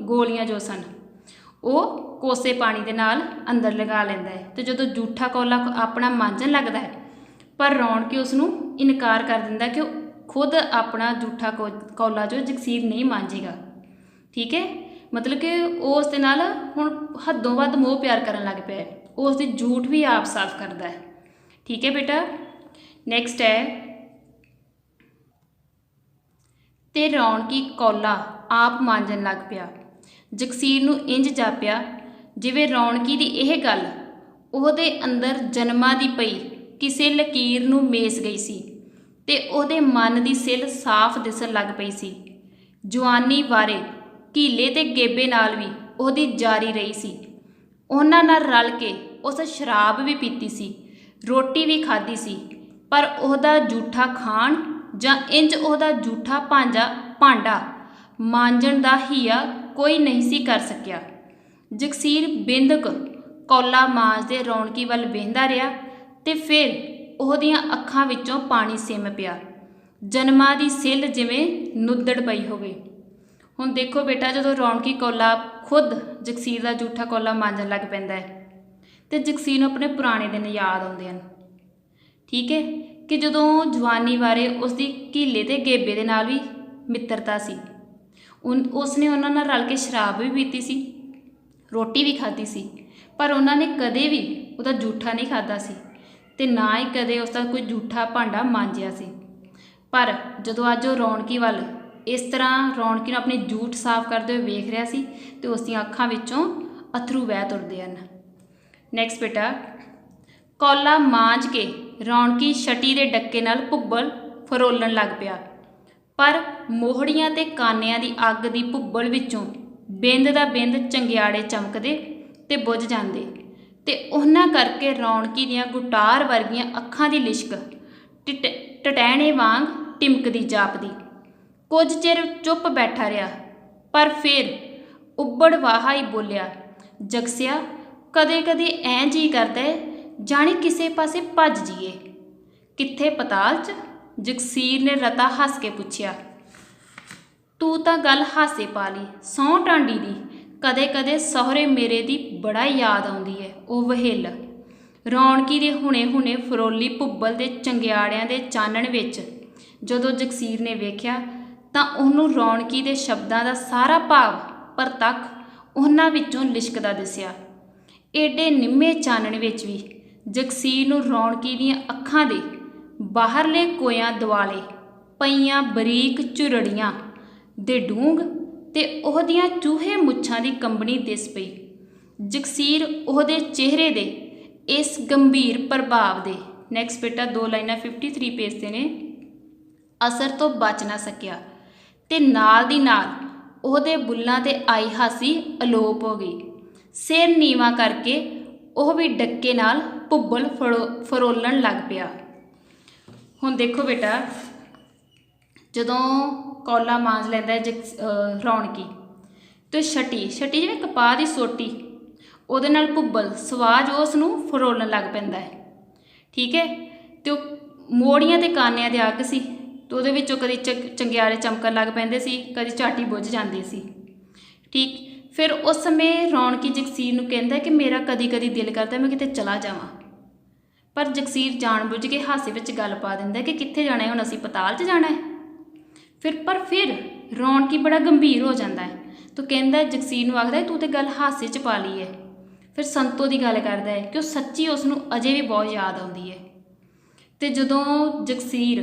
ਗੋਲੀਆਂ ਜੋ ਸਨ ਉਹ ਕੋਸੇ ਪਾਣੀ ਦੇ ਨਾਲ ਅੰਦਰ ਲਗਾ ਲੈਂਦਾ ਹੈ, ਅਤੇ ਜਦੋਂ ਜੂਠਾ ਕੌਲਾ ਆਪਣਾ ਮਾਂਜਣ ਲੱਗਦਾ ਹੈ ਪਰ ਰੌਣਕੀ ਉਸ ਨੂੰ ਇਨਕਾਰ ਕਰ ਦਿੰਦਾ ਕਿ ਉਹ ਖੁਦ ਆਪਣਾ ਜੂਠਾ ਕੌਲਾ ਜੋ ਜਗਸੀਰ ਨਹੀਂ ਮਾਂਜੇਗਾ। ਠੀਕ ਹੈ, ਮਤਲਬ ਕਿ ਉਹ ਉਸ ਦੇ ਨਾਲ ਹੁਣ ਹੱਦੋਂ ਵੱਧ ਮੋਹ ਪਿਆਰ ਕਰਨ ਲੱਗ ਪਿਆ ਹੈ, ਉਹ ਉਸ ਦੀ ਝੂਠ ਵੀ ਆਪ ਸਾਫ਼ ਕਰਦਾ ਹੈ। ਠੀਕ ਹੈ ਬੇਟਾ, ਨੈਕਸਟ ਹੈ ਤੇ ਰੌਣਕੀ ਕੌਲਾ ਆਪ ਮਾਂਜਣ ਲੱਗ ਪਿਆ। ਜਗਸੀਰ ਨੂੰ ਇੰਜ ਜਾਪਿਆ ਜਿਵੇਂ ਰੌਣਕੀ ਦੀ ਇਹ ਗੱਲ ਉਹਦੇ ਅੰਦਰ ਜਨਮਾਂ ਦੀ ਪਈ ਕਿਸੇ ਲਕੀਰ ਨੂੰ ਮੇਸ ਗਈ ਸੀ ਤੇ ਉਹਦੇ ਮਨ ਦੀ ਸਿੱਲ ਸਾਫ਼ ਦਿਸਣ ਲੱਗ ਪਈ ਸੀ। ਜਵਾਨੀ ਵਾਰੇ ਕੀਲੇ ਤੇ ਗੇਬੇ ਨਾਲ ਵੀ ਉਹਦੀ ਜਾਰੀ ਰਹੀ ਸੀ। ਉਹਨਾਂ ਨਾਲ ਰਲ ਕੇ ਉਸ ਸ਼ਰਾਬ ਵੀ ਪੀਤੀ ਸੀ, ਰੋਟੀ ਵੀ ਖਾਧੀ ਸੀ, ਪਰ ਉਹਦਾ ਜੂਠਾ ਖਾਣ ਜਾਂ ਇੰਜ ਉਹਦਾ ਜੂਠਾ ਭਾਂਡਾ ਮਾਂਜਣ ਦਾ ਹੀਆ ਕੋਈ ਨਹੀਂ ਸੀ ਕਰ ਸਕਿਆ। ਜਗਸੀਰ ਬਿੰਦਕ ਕੌਲਾ ਮਾਂਜਦੇ ਰੌਣਕੀ ਵੱਲ ਵੇਖਦਾ ਰਿਹਾ ਤੇ ਫਿਰ ਉਹਦੀਆਂ ਅੱਖਾਂ ਵਿੱਚੋਂ ਪਾਣੀ ਸਿਮ ਪਿਆ, ਜਨਮਾਂ ਦੀ ਸਿੱਲ ਜਿਵੇਂ ਨੁੱਦੜ ਪਈ ਹੋਵੇ। ਹੁਣ ਦੇਖੋ ਬੇਟਾ, ਜਦੋਂ ਰੌਣਕੀ ਕੌਲਾ ਖੁਦ ਜਗਸੀਰ ਦਾ ਜੂਠਾ ਕੌਲਾ ਮਾਂਜਣ ਲੱਗ ਪੈਂਦਾ ਹੈ ਤੇ ਜਗਸੀਰ ਨੂੰ ਆਪਣੇ ਪੁਰਾਣੇ ਦਿਨ ਯਾਦ ਆਉਂਦੇ ਹਨ। ਠੀਕ ਹੈ, ਕਿ ਜਦੋਂ ਜਵਾਨੀ ਬਾਰੇ ਉਸਦੀ ਕੀਲੇ ਤੇ ਗੇਬੇ ਦੇ ਨਾਲ ਵੀ ਮਿੱਤਰਤਾ ਸੀ, ਉਸਨੇ ਉਹਨਾਂ ਨਾਲ ਰਲ ਕੇ ਸ਼ਰਾਬ ਵੀ ਪੀਤੀ ਸੀ, ਰੋਟੀ ਵੀ ਖਾਧੀ ਸੀ, ਪਰ ਉਹਨਾਂ ਨੇ ਕਦੇ ਵੀ ਉਹਦਾ ਜੂਠਾ ਨਹੀਂ ਖਾਧਾ ਸੀ ਅਤੇ ਨਾ ਹੀ ਕਦੇ ਉਸਦਾ ਕੋਈ ਜੂਠਾ ਭਾਂਡਾ ਮਾਂਜਿਆ ਸੀ। ਪਰ ਜਦੋਂ ਅੱਜ ਉਹ ਰੌਣਕੀ ਵੱਲ ਇਸ ਤਰ੍ਹਾਂ ਰੌਣਕੀ ਨੂੰ ਆਪਣੀ ਜੂਠ ਸਾਫ਼ ਕਰਦੇ ਹੋਏ ਵੇਖ ਰਿਹਾ ਸੀ ਅਤੇ ਉਸ ਦੀਆਂ ਅੱਖਾਂ ਵਿੱਚੋਂ ਅੱਥਰੂ ਵਹਿ ਤੁਰਦੇ ਹਨ। ਨੈਕਸਟ ਬੇਟਾ, ਕੌਲਾ ਮਾਂਜ ਕੇ ਰੌਣਕੀ ਛਟੀ ਦੇ ਡੱਕੇ ਨਾਲ ਭੁੱਬਲ ਫਰੋਲਣ ਲੱਗ ਪਿਆ, ਪਰ ਮੋਹੜੀਆਂ ਤੇ ਕਾਨਿਆਂ ਦੀ ਅੱਗ ਦੀ ਭੁੱਬਲ ਵਿੱਚੋਂ ਬਿੰਦ ਦਾ ਬਿੰਦ ਚੰਗਿਆੜੇ ਚਮਕਦੇ ਤੇ ਬੁੱਝ ਜਾਂਦੇ, ਤੇ ਉਹਨਾਂ ਕਰਕੇ ਰੌਣਕੀ ਦੀਆਂ ਗੁਟਾਰ ਵਰਗੀਆਂ ਅੱਖਾਂ ਦੀ ਲਿਸ਼ਕ ਟਟਹਿਣੇ ਵਾਂਗ ਟਿਮਕਦੀ ਜਾਪਦੀ। ਕੁਝ ਚਿਰ ਚੁੱਪ ਬੈਠਾ ਰਿਹਾ, ਪਰ ਫਿਰ ਉੱਬੜ ਵਾਹਾ ਹੀ ਬੋਲਿਆ, ਜਗਸਿਆ, ਕਦੇ ਕਦੇ ਐਂ ਜੀ ਕਰਦਾ ਜਾਣੀ ਕਿਸੇ ਪਾਸੇ ਭੱਜ ਜੀਏ। ਕਿੱਥੇ, ਪਤਾਲ 'ਚ? ਜਗਸੀਰ ਨੇ ਰਤਾ ਹੱਸ ਕੇ ਪੁੱਛਿਆ। ਤੂੰ ਤਾਂ ਗੱਲ ਹਾਸੇ ਪਾ ਲਈ, ਸਹੁੰ ਟਾਂਡੀ ਦੀ। ਕਦੇ ਕਦੇ ਸਹੁਰੇ ਮੇਰੇ ਦੀ ਬੜਾ ਯਾਦ ਆਉਂਦੀ ਹੈ ਉਹ ਵਹੇਲ। ਰੌਣਕੀ ਦੇ ਹੁਣੇ ਹੁਣੇ ਫਰੋਲੀ ਭੁੱਬਲ ਦੇ ਚੰਗਿਆੜਿਆਂ ਦੇ ਚਾਨਣ ਵਿੱਚ ਜਦੋਂ ਜਗਸੀਰ ਨੇ ਵੇਖਿਆ ਤਾਂ ਉਹਨੂੰ ਰੌਣਕੀ ਦੇ ਸ਼ਬਦਾਂ ਦਾ ਸਾਰਾ ਭਾਵ ਪ੍ਰਤੱਖ ਉਹਨਾਂ ਵਿੱਚੋਂ ਲਿਸ਼ਕਦਾ ਦਿਸਿਆ। ਏਡੇ ਨਿੰਮੇ ਚਾਨਣ ਵਿੱਚ ਵੀ ਜਗਸੀਰ ਨੂੰ ਰੌਣਕੀ ਦੀਆਂ ਅੱਖਾਂ ਦੇ ਬਾਹਰਲੇ ਕੋਇਆਂ ਦੁਆਲੇ ਪਈਆਂ ਬਰੀਕ ਝੁਰੜੀਆਂ ਦੇ ਡੂੰਘ ਤੇ ਉਹਦੀਆਂ ਚੂਹੇ ਮੁੱਛਾਂ ਦੀ ਕੰਬਣੀ ਦਿਸ ਪਈ। ਜਗਸੀਰ ਉਹਦੇ ਚਿਹਰੇ ਦੇ ਇਸ ਗੰਭੀਰ ਪ੍ਰਭਾਵ ਦੇ ਨੈਕਸਟ ਬੇਟਾ 2 ਲਾਈਨਾਂ 53 ਪੇਜ 'ਤੇ ਨੇ ਅਸਰ ਤੋਂ ਬਚ ਨਾ ਸਕਿਆ ਤੇ ਨਾਲ ਦੀ ਨਾਲ ਉਹਦੇ ਬੁੱਲਾਂ 'ਤੇ ਆਈ ਹਾਸੀ ਅਲੋਪ ਹੋ ਗਈ। ਸਿਰ ਨੀਵਾਂ ਕਰਕੇ ਉਹ ਵੀ ਡੱਕੇ ਨਾਲ ਭੁੱਬਲ ਫਰੋਲਣ ਲੱਗ ਪਿਆ। ਹੁਣ ਦੇਖੋ ਬੇਟਾ, ਜਦੋਂ ਕੌਲਾ ਮਾਂਜ ਲੈਂਦਾ ਰੌਣਕੀ ਅਤੇ ਛਟੀ ਜਿਵੇਂ ਕਪਾਹ ਦੀ ਸੋਟੀ ਉਹਦੇ ਨਾਲ ਭੁੱਬਲ ਸਵਾਜ ਉਸ ਨੂੰ ਫਰੋਲਣ ਲੱਗ ਪੈਂਦਾ ਹੈ। ਠੀਕ ਹੈ, ਅਤੇ ਉਹ ਮੋੜੀਆਂ ਅਤੇ ਕਾਨਿਆਂ ਦੇ ਅੱਗ ਸੀ ਅਤੇ ਉਹਦੇ ਵਿੱਚੋਂ ਕਦੀ ਚੰਗਿਆੜੇ ਚਮਕਣ ਲੱਗ ਪੈਂਦੇ ਸੀ, ਕਦੀ ਝਾਟੀ ਬੁੱਝ ਜਾਂਦੀ ਸੀ। ਠੀਕ, ਫਿਰ ਉਸ ਸਮੇਂ ਰੌਣਕੀ ਜਗਸੀਰ ਨੂੰ ਕਹਿੰਦਾ ਕਿ ਮੇਰਾ ਕਦੀ ਕਦੀ ਦਿਲ ਕਰਦਾ ਮੈਂ ਕਿਤੇ ਚਲਾ ਜਾਵਾਂ, ਪਰ ਜਗਸੀਰ ਜਾਣਬੁੱਝ ਕੇ ਹਾਸੇ ਵਿੱਚ ਗੱਲ ਪਾ ਦਿੰਦਾ ਕਿ ਕਿੱਥੇ ਜਾਣਾ ਹੈ, ਹੁਣ ਅਸੀਂ ਪਤਾਲ 'ਚ ਜਾਣਾ ਹੈ। ਫਿਰ ਰੌਣਕੀ ਬੜਾ ਗੰਭੀਰ ਹੋ ਜਾਂਦਾ ਹੈ। ਤੂੰ ਕਹਿੰਦਾ ਜਗਸੀਰ ਨੂੰ ਆਖਦਾ ਤੂੰ ਤੇ ਗੱਲ ਹਾਸੇ 'ਚ ਪਾ ਲਈ ਹੈ। ਫਿਰ ਸੰਤੋ ਦੀ ਗੱਲ ਕਰਦਾ ਹੈ ਕਿ ਉਹ ਸੱਚੀ ਉਸ ਨੂੰ ਅਜੇ ਵੀ ਬਹੁਤ ਯਾਦ ਆਉਂਦੀ ਹੈ। ਅਤੇ ਜਦੋਂ ਜਗਸੀਰ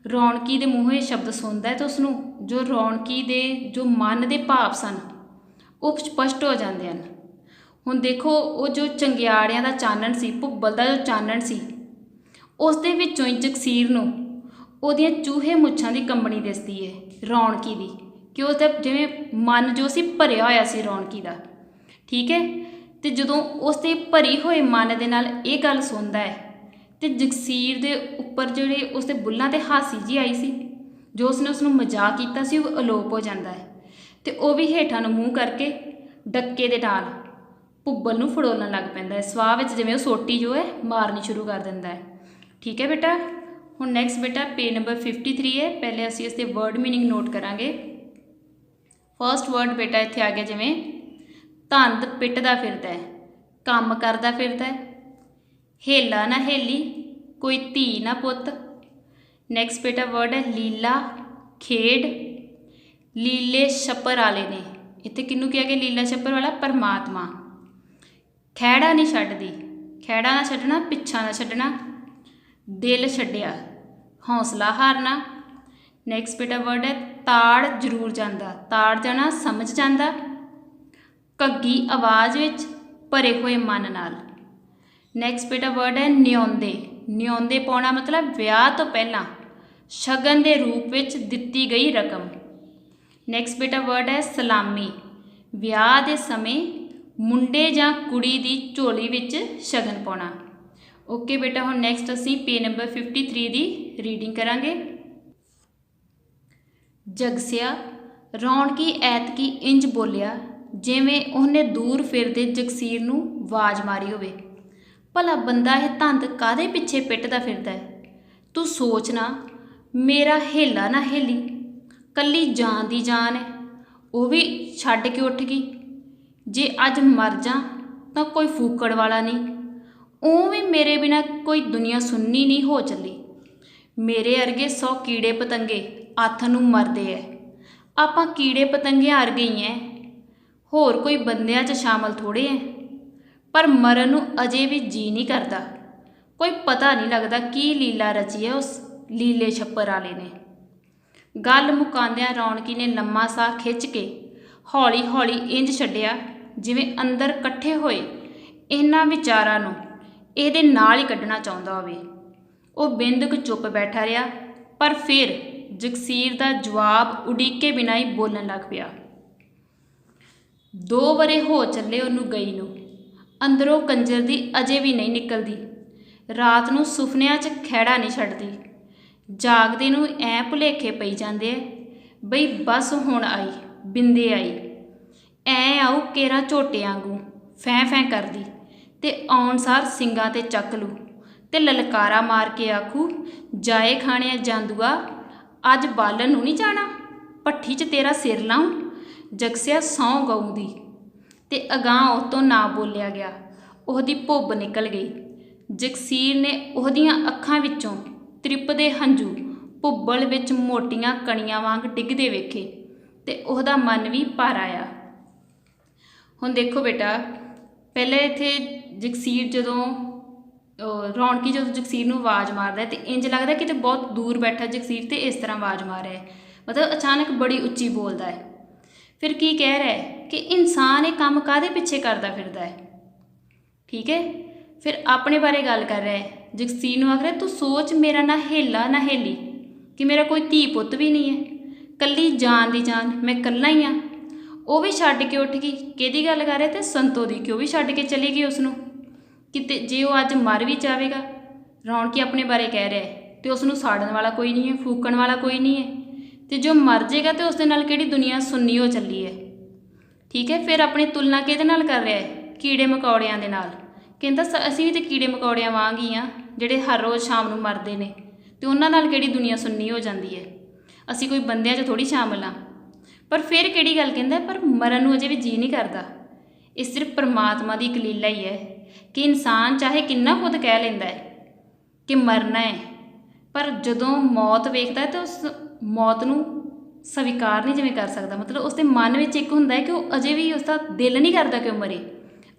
ਰੌਣਕੀ ਦੇ ਮੂੰਹੋਂ ਇਹ ਸ਼ਬਦ ਸੁਣਦਾ ਹੈ ਤਾਂ ਉਸਨੂੰ ਜੋ ਰੌਣਕੀ ਦੇ ਜੋ ਮਨ ਦੇ ਭਾਵ ਸਨ ਉਹ ਸਪਸ਼ਟ ਹੋ ਜਾਂਦੇ ਹਨ। ਹੁਣ ਦੇਖੋ, ਉਹ ਜੋ ਚੰਗਿਆੜਿਆਂ ਦਾ ਚਾਨਣ ਸੀ, ਭੁੱਬਲ ਦਾ ਜੋ ਚਾਨਣ ਸੀ, ਉਸ ਦੇ ਵਿੱਚੋਂ ਹੀ ਜਗਸੀਰ ਨੂੰ ਉਹਦੀਆਂ ਚੂਹੇ ਮੁੱਛਾਂ ਦੀ ਕੰਬਣੀ ਦਿਸਦੀ ਹੈ ਰੌਣਕੀ ਦੀ, ਕਿ ਉਹਦਾ ਜਿਵੇਂ ਮਨ ਜੋ ਸੀ ਭਰਿਆ ਹੋਇਆ ਸੀ ਰੌਣਕੀ ਦਾ। ਠੀਕ ਹੈ, ਅਤੇ ਜਦੋਂ ਉਸ ਦੇ ਭਰੀ ਹੋਏ ਮਨ ਦੇ ਨਾਲ ਇਹ ਗੱਲ ਸੁਣਦਾ ਹੈ ਅਤੇ ਜਗਸੀਰ ਦੇ ਉੱਪਰ ਜਿਹੜੇ ਉਸ ਦੇ ਬੁੱਲ੍ਹਾਂ 'ਤੇ ਹਾਸੀ ਜਿਹੀ ਆਈ ਸੀ, ਜੋ ਉਸਨੇ ਉਸ ਨੂੰ ਮਜ਼ਾਕ ਕੀਤਾ ਸੀ, ਉਹ ਅਲੋਪ ਹੋ ਜਾਂਦਾ ਹੈ ਅਤੇ ਉਹ ਵੀ ਹੇਠਾਂ ਨੂੰ ਮੂੰਹ ਕਰਕੇ ਡੱਕੇ ਦੇ ਨਾਲ ਭੁੱਬਲ ਨੂੰ ਫੜੋਲਣ ਲੱਗ ਪੈਂਦਾ ਹੈ। ਸਵਾਹ ਵਿੱਚ ਜਿਵੇਂ ਉਹ ਸੋਟੀ ਜੋ ਹੈ ਮਾਰਨੀ ਸ਼ੁਰੂ ਕਰ ਦਿੰਦਾ ਹੈ। ਠੀਕ ਹੈ ਬੇਟਾ। ਹੁਣ ਨੈਕਸਟ ਬੇਟਾ ਪੇਜ ਨੰਬਰ 53 ਹੈ। ਪਹਿਲੇ ਅਸੀਂ ਇਸ ਦੇ ਵਰਡ ਮੀਨਿੰਗ ਨੋਟ ਕਰਾਂਗੇ। ਫਸਟ ਵਰਡ ਬੇਟਾ ਇੱਥੇ ਆ ਗਿਆ ਜਿਵੇਂ ਧੰਦ ਪਿੱਟਦਾ ਫਿਰਦਾ ਹੈ, ਕੰਮ ਕਰਦਾ ਫਿਰਦਾ ਹੈ। ਹੇਲਾ ਨਾ ਹੇਲੀ, ਕੋਈ ਧੀ ਨਾ ਪੁੱਤ। ਨੈਕਸਟ ਬੇਟਾ ਵਰਡ ਹੈ ਲੀਲਾ, ਖੇਡ। ਲੀਲੇ ਛੱਪਰ ਵਾਲੇ ਨੇ, ਇੱਥੇ ਕਿਹਨੂੰ ਕਿਹਾ ਗਿਆ ਲੀਲਾ ਛੱਪਰ ਵਾਲਾ? ਪਰਮਾਤਮਾ। ਖਹਿੜਾ ਨਹੀਂ ਛੱਡਦੀ, ਖਹਿੜਾ ਨਾ ਛੱਡਣਾ, ਪਿੱਛਾ ਨਾ ਛੱਡਣਾ। ਦਿਲ ਛੱਡਿਆ, ਹੌਸਲਾ ਹਾਰਨਾ। ਨੈਕਸਟ ਬੇਟਾ ਵਰਡ ਹੈ ਤਾੜ ਜ਼ਰੂਰ ਜਾਂਦਾ, ਤਾੜ ਜਾਣਾ ਸਮਝ ਜਾਂਦਾ। ਘੱਗੀ ਆਵਾਜ਼ ਵਿੱਚ, ਭਰੇ ਹੋਏ ਮਨ ਨਾਲ। ਨੈਕਸਟ ਬੇਟਾ ਵਰਡ ਹੈ ਨਿਉਂਦੇ, ਨਿਉਂਦੇ ਪਾਉਣਾ ਮਤਲਬ ਵਿਆਹ ਤੋਂ ਪਹਿਲਾਂ ਸ਼ਗਨ ਦੇ ਰੂਪ ਵਿੱਚ ਦਿੱਤੀ ਗਈ ਰਕਮ। ਨੈਕਸਟ ਬੇਟਾ ਵਰਡ ਹੈ ਸਲਾਮੀ, ਵਿਆਹ ਦੇ ਸਮੇਂ ਮੁੰਡੇ ਜਾਂ ਕੁੜੀ ਦੀ ਝੋਲੀ ਵਿੱਚ ਸ਼ਗਨ ਪਾਉਣਾ। ਓਕੇ ਬੇਟਾ। ਹੁਣ ਨੈਕਸਟ ਅਸੀਂ ਪੇਜ ਨੰਬਰ 53 ਦੀ ਰੀਡਿੰਗ ਕਰਾਂਗੇ। ਜਗਸਿਆ ਰੌਣਕੀ ਐਤਕੀ ਇੰਜ ਬੋਲਿਆ ਜਿਵੇਂ ਉਹਨੇ ਦੂਰ ਫਿਰਦੇ ਜਗਸੀਰ ਨੂੰ ਆਵਾਜ਼ ਮਾਰੀ ਹੋਵੇ। ਭਲਾ ਬੰਦਾ ਇਹ ਧੰਦ ਕਾਹਦੇ ਪਿੱਛੇ ਪਿੱਟਦਾ ਫਿਰਦਾ ਹੈ? ਤੂੰ ਸੋਚ ਨਾ, ਮੇਰਾ ਹੇਲਾ ਨਾ ਹੇਲੀ, ਕੱਲੀ ਜਾਨ ਦੀ ਜਾਨ ਹੈ, ਉਹ ਵੀ ਛੱਡ ਕੇ ਉੱਠ ਗਈ। ਜੇ ਅੱਜ ਮਰ ਜਾ ਤਾਂ ਕੋਈ ਫੂਕੜ ਵਾਲਾ ਨਹੀਂ, ਉਹ ਵੀ ਮੇਰੇ ਬਿਨਾਂ ਕੋਈ ਦੁਨੀਆ ਸੁੰਨੀ ਨਹੀਂ ਹੋ ਚੱਲੀ। ਮੇਰੇ ਅਰਗੇ 100 ਕੀੜੇ ਪਤੰਗੇ ਆਥਣ ਨੂੰ ਮਰਦੇ ਐ, ਆਪਾਂ ਕੀੜੇ ਪਤੰਗਿਆਂ ਅਰਗੇ ਹੀ ਐ, ਹੋਰ ਕੋਈ ਬੰਦਿਆਂ 'ਚ ਸ਼ਾਮਲ ਥੋੜ੍ਹੇ ਐ। ਪਰ ਮਰਨ ਨੂੰ ਅਜੇ ਵੀ ਜੀ ਨਹੀਂ ਕਰਦਾ। ਕੋਈ ਪਤਾ ਨਹੀਂ ਲੱਗਦਾ ਕੀ ਲੀਲਾ ਰਚੀ ਹੈ ਉਸ ਲੀਲੇ ਛੱਪਰ ਵਾਲੇ ਨੇ। ਗੱਲ ਮੁਕਾਉਂਦਿਆਂ ਰੌਣਕੀ ਨੇ ਲੰਮਾ ਸਾਹ ਖਿੱਚ ਕੇ ਹੌਲੀ ਹੌਲੀ ਇੰਜ ਛੱਡਿਆ ਜਿਵੇਂ ਅੰਦਰ ਇਕੱਠੇ ਹੋਏ ਇਹਨਾਂ ਵਿਚਾਰਾਂ ਨੂੰ ਇਹਦੇ ਨਾਲ ਹੀ ਕੱਢਣਾ ਚਾਹੁੰਦਾ ਹੋਵੇ। ਉਹ ਬਿੰਦ ਕੁ ਚੁੱਪ ਬੈਠਾ ਰਿਹਾ, ਪਰ ਫਿਰ ਜਗਸੀਰ ਦਾ ਜਵਾਬ ਉਡੀਕੇ ਬਿਨਾਂ ਹੀ ਬੋਲਣ ਲੱਗ ਪਿਆ। 2 ਵਰ੍ਹੇ ਹੋ ਚੱਲੇ ਉਹਨੂੰ ਗਈ ਨੂੰ, ਅੰਦਰੋਂ ਕੰਜਰ ਦੀ ਅਜੇ ਵੀ ਨਹੀਂ ਨਿਕਲਦੀ। ਰਾਤ ਨੂੰ ਸੁਪਨਿਆਂ 'ਚ ਖਹਿੜਾ ਨਹੀਂ ਛੱਡਦੀ। ਜਾਗਦੇ ਨੂੰ ਐਂ ਭੁਲੇਖੇ ਪਈ ਜਾਂਦੇ ਐ ਬਈ ਬਸ ਹੁਣ ਆਈ, ਬਿੰਦੇ ਆਈ, ਐਂ ਆਊ ਕੇਰਾਂ ਝੋਟੇ ਵਾਂਗੂ ਫੈਂ ਫੈਂ ਕਰਦੀ, ਤੇ ਆਉਣ ਸਾਰ ਸਿੰਗਾਂ 'ਤੇ ਚੱਕ ਲੂ ਤੇ ਲਲਕਾਰਾ ਮਾਰ ਕੇ ਆਖੂ, ਜਾਏ ਖਾਣਿਆ ਜਾਂਦੂਆ, ਅੱਜ ਬਾਲਣ ਨੂੰ ਨਹੀਂ ਜਾਣਾ, ਭੱਠੀ 'ਚ ਤੇਰਾ ਸਿਰ ਲਾਊਂ। ਜਗਸਿਆ ਸਹੁੰ ਗਊ ਦੀ, ਤੇ ਅਗਾਂਹ ਉਹ ਤੋਂ ਨਾ ਬੋਲਿਆ ਗਿਆ। ਉਹਦੀ ਭੁੱਬ ਨਿਕਲ ਗਈ। ਜਗਸੀਰ ਨੇ ਉਹਦੀਆਂ ਅੱਖਾਂ ਵਿੱਚੋਂ ਤ੍ਰਿਪਦੇ ਹੰਝੂ ਭੁੱਬਲ ਵਿੱਚ ਮੋਟੀਆਂ ਕਣੀਆਂ ਵਾਂਗ ਡਿੱਗਦੇ ਵੇਖੇ, ਤੇ ਉਹਦਾ ਮਨ ਵੀ ਭਰ ਆਇਆ। ਹੁਣ ਦੇਖੋ ਬੇਟਾ, ਪਹਿਲੇ ਇੱਥੇ ਜਗਸੀਰ ਜਦੋਂ ਰੌਣਕੀ ਜਦੋਂ ਜਗਸੀਰ ਨੂੰ ਆਵਾਜ਼ ਮਾਰਦਾ ਹੈ, ਤੇ ਇੰਜ ਲੱਗਦਾ ਕਿਤੇ ਬਹੁਤ ਦੂਰ ਬੈਠਾ ਜਗਸੀਰ ਤੇ ਇਸ ਤਰ੍ਹਾਂ ਆਵਾਜ਼ ਮਾਰ ਰਿਹਾ ਹੈ, ਮਤਲਬ ਅਚਾਨਕ ਬੜੀ ਉੱਚੀ ਬੋਲਦਾ ਹੈ। ਫਿਰ ਕੀ ਕਹਿ ਰਿਹਾ ਹੈ ਕਿ ਇਨਸਾਨ ਇਹ ਕੰਮ ਕਾਹਦੇ ਪਿੱਛੇ ਕਰਦਾ ਫਿਰਦਾ ਹੈ। ਠੀਕ ਹੈ, ਫਿਰ ਆਪਣੇ ਬਾਰੇ ਗੱਲ ਕਰ ਰਿਹਾ ਹੈ। ਜਗਸੀਰ ਨੂੰ ਆਖ ਰਿਹਾ, ਤੂੰ ਸੋਚ, ਮੇਰਾ ਨਾ ਹੇਲਾ ਨਾ ਹੇਲੀ, ਕਿ ਮੇਰਾ ਕੋਈ ਧੀ ਪੁੱਤ ਵੀ ਨਹੀਂ ਹੈ, ਕੱਲੀ ਜਾਨ ਦੀ ਜਾਨ, ਮੈਂ ਇਕੱਲਾ ਹੀ ਹਾਂ। ਉਹ ਵੀ ਛੱਡ ਕੇ ਉੱਠ ਗਈ। ਕਿਹਦੀ ਗੱਲ ਕਰ ਰਿਹਾ? ਤੇ ਸੰਤੋ ਦੀ, ਕਿ ਉਹ ਵੀ ਛੱਡ ਕੇ ਚਲੀ ਗਈ ਉਸ ਨੂੰ। ਕਿਤੇ ਜੇ ਉਹ ਅੱਜ ਮਰ ਵੀ ਜਾਵੇਗਾ, ਰੌਣਕੀ ਆਪਣੇ ਬਾਰੇ ਕਹਿ ਰਿਹਾ ਹੈ, ਤੇ ਉਸ ਨੂੰ ਸਾੜਨ ਵਾਲਾ ਕੋਈ ਨਹੀਂ ਹੈ, ਫੂਕਣ ਵਾਲਾ ਕੋਈ ਨਹੀਂ ਹੈ, ਤੇ ਜੋ ਮਰ ਜਾਏਗਾ ਤੇ ਉਸ ਦੇ ਨਾਲ ਕਿਹੜੀ ਦੁਨੀਆ ਸੁੰਨੀ ਹੋ ਚੱਲੀ ਹੈ। ਠੀਕ ਹੈ, ਫਿਰ ਆਪਣੀ ਤੁਲਨਾ ਕਿਹਦੇ ਨਾਲ ਕਰ ਰਿਹਾ ਹੈ? ਕੀੜੇ ਮਕੌੜਿਆਂ ਦੇ ਨਾਲ। ਕਹਿੰਦਾ ਅਸੀਂ ਵੀ ਤਾਂ ਕੀੜੇ ਮਕੌੜਿਆਂ ਵਾਂਗ ਹੀ ਹਾਂ, ਜਿਹੜੇ ਹਰ ਰੋਜ਼ ਸ਼ਾਮ ਨੂੰ ਮਰਦੇ ਨੇ, ਤੇ ਉਹਨਾਂ ਨਾਲ ਕਿਹੜੀ ਦੁਨੀਆ ਸੁੰਨੀ ਹੋ ਜਾਂਦੀ ਹੈ। ਅਸੀਂ ਕੋਈ ਬੰਦਿਆਂ 'ਚ ਥੋੜ੍ਹੀ ਸ਼ਾਮਲ ਹਾਂ। ਪਰ ਫਿਰ ਕਿਹੜੀ ਗੱਲ ਕਹਿੰਦਾ, ਪਰ ਮਰਨ ਨੂੰ ਅਜੇ ਵੀ ਜੀਅ ਨਹੀਂ ਕਰਦਾ। ਇਹ ਸਿਰਫ ਪਰਮਾਤਮਾ ਦੀ ਇੱਕ ਲੀਲਾ ਹੀ ਹੈ ਕਿ ਇਨਸਾਨ ਚਾਹੇ ਕਿੰਨਾ ਖੁਦ ਕਹਿ ਲੈਂਦਾ ਹੈ कि मरना है, पर जदों मौत वेखदा है तो उस मौत नूं स्वीकार नहीं जिवें कर सकदा। मतलब उसके मन में एक हुंदा है कि वह अजे भी उसका दिल नहीं करता कि वह मरे,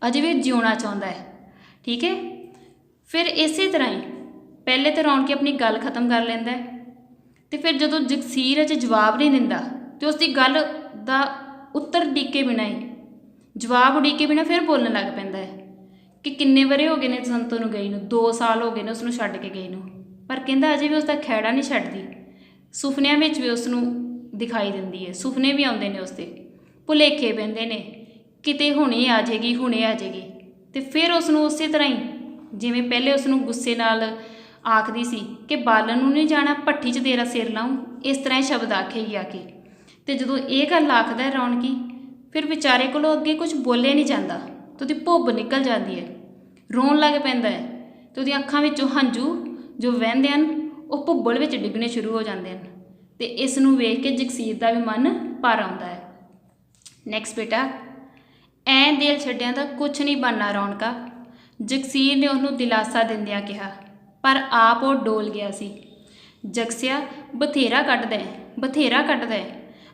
अजे भी जिउणा चाहुंदा है। ठीक है, फिर इसे तरह ही पहले तो रौनकी अपनी गल खत्म कर लैंदा है, तो फिर जदों जगसीर अजे जवाब नहीं दिंदा तो उसकी गल दा उत्तर उड़ीके बिना ही, जवाब उड़ीके बिना फिर बोलण लग पैंदा है कि किन्ने वरे हो गए ने संतो नूं गई नूं, 2 साल हो गए ने उसनूं छड्ड के गई नूं, पर कहंदा अजे भी उसका खैड़ा नहीं छड्डदी। सुपनिਆਂ ਵਿੱਚ भी उसनूं दिखाई दिंदी है, सुपने भी आउंदे ने उसते, भुलेखे पैंदे ने किते हुणे आ जाएगी हुणे आ जाएगी। तो फिर उसनूं उसे तरह ही जिवें पहले उसनूं गुस्से नाल आखदी सी कि बालन नूं नहीं जाना, भट्ठी 'च तेरा सिर लाऊं, इस तरह ही शब्द आखेगी आके। तो जदों ये गल आखदा है रौनकी, फिर विचारे कोलों अगे कुछ बोलिया नहीं जाता, तो उसदी भुब्ब निकल जाती है, रोन लग पैंदा है, तो उसदी अखां विचों हंझू जो वहिंदे हन वो भुब्बड़ विच डिगने शुरू हो जाते हैं। तो इस नूं वेख के जगसीर का भी मन भर आउंदा है। नैक्सट बेटा, ऐ दिल छड्डिਆਂ ਦਾ कुछ नहीं बनना रौनका, जगसीर ने उन्होंने दिलासा दिंदिਆਂ कहा, पर आप वो डोल गया सी। जगसिया बथेरा कड्डदा है, बथेरा कड्डदा है,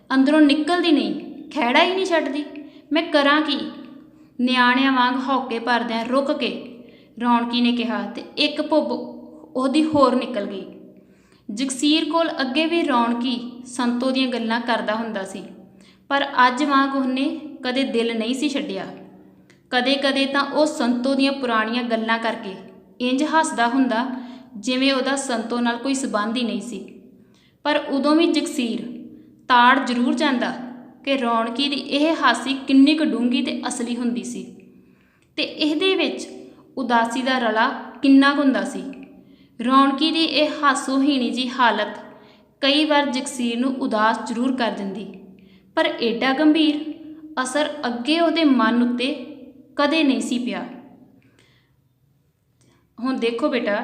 अंदरों निकलदी नहीं, खैड़ा ही नहीं छड्डदी, मैं करां की। नियाणिਆਂ वांग हौके भरदिਆਂ रुक के रौनकी ने कहा, तो एक भुब्ब ਉਹਦੀ होर निकल गई। जगसीर कोल अगे भी रौनकी संतो दीयां गल्लां करदा हुंदा सी, पर अज वांग उहने कदे दिल नहीं सी छड्डिया। कदे कदे तां ਉਹ संतो दीयां पुराणियां गल्लां करके इंज हੱਸदा हुंदा जिवें ਉਹਦਾ संतो नाल कोई संबंध ही नहीं सी। पर उदों भी जगसीर ताड़ जरूर जांदा कि रौनकी दी ਇਹ ਹਾਸੀ किन्नी ਕੁ ਡੂੰਘੀ ते असली हुंदी सी, ते ਇਹਦੇ ਵਿੱਚ उदासी दा रला किन्ना ਕੁ हुंदा सी। रौनकी की यह हासोहीणी जी हालत कई बार जगसीर नूं उदास जरूर कर दिंदी, पर एडा गंभीर असर अगे उहदे मन उत्ते कदे नहीं सी पिया। हुण देखो बेटा,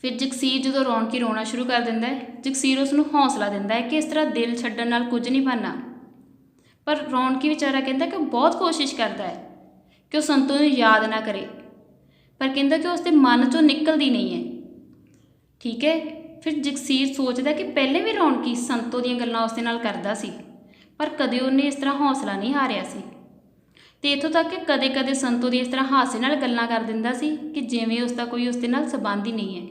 फिर जगसीर जदों रौनकी रोना शुरू कर दिंदा है, जगसीर उसनूं हौसला दिंदा है कि इस तरह दिल छड्डण नाल कुछ नहीं बनना। पर रौनकी विचारा कहता कि बहुत कोशिश करता है कि वह संतो नूं याद ना करे, पर कहता कि उसके मन चों निकलदी नहीं है। ठीक है, फिर जगसीर सोचता कि पहले भी रौनकी संतो दीयां गल्लां उसदे नाल करदा सी, पर कदे उन्हें इस तरह हौसला नहीं हारिया सी। ते इत्थों तक कि कदे कदे संतो दी इस तरह हासे नाल गल्लां कर दिंदा सी कि जिवें उसका कोई उसदे नाल संबंध ही नहीं है।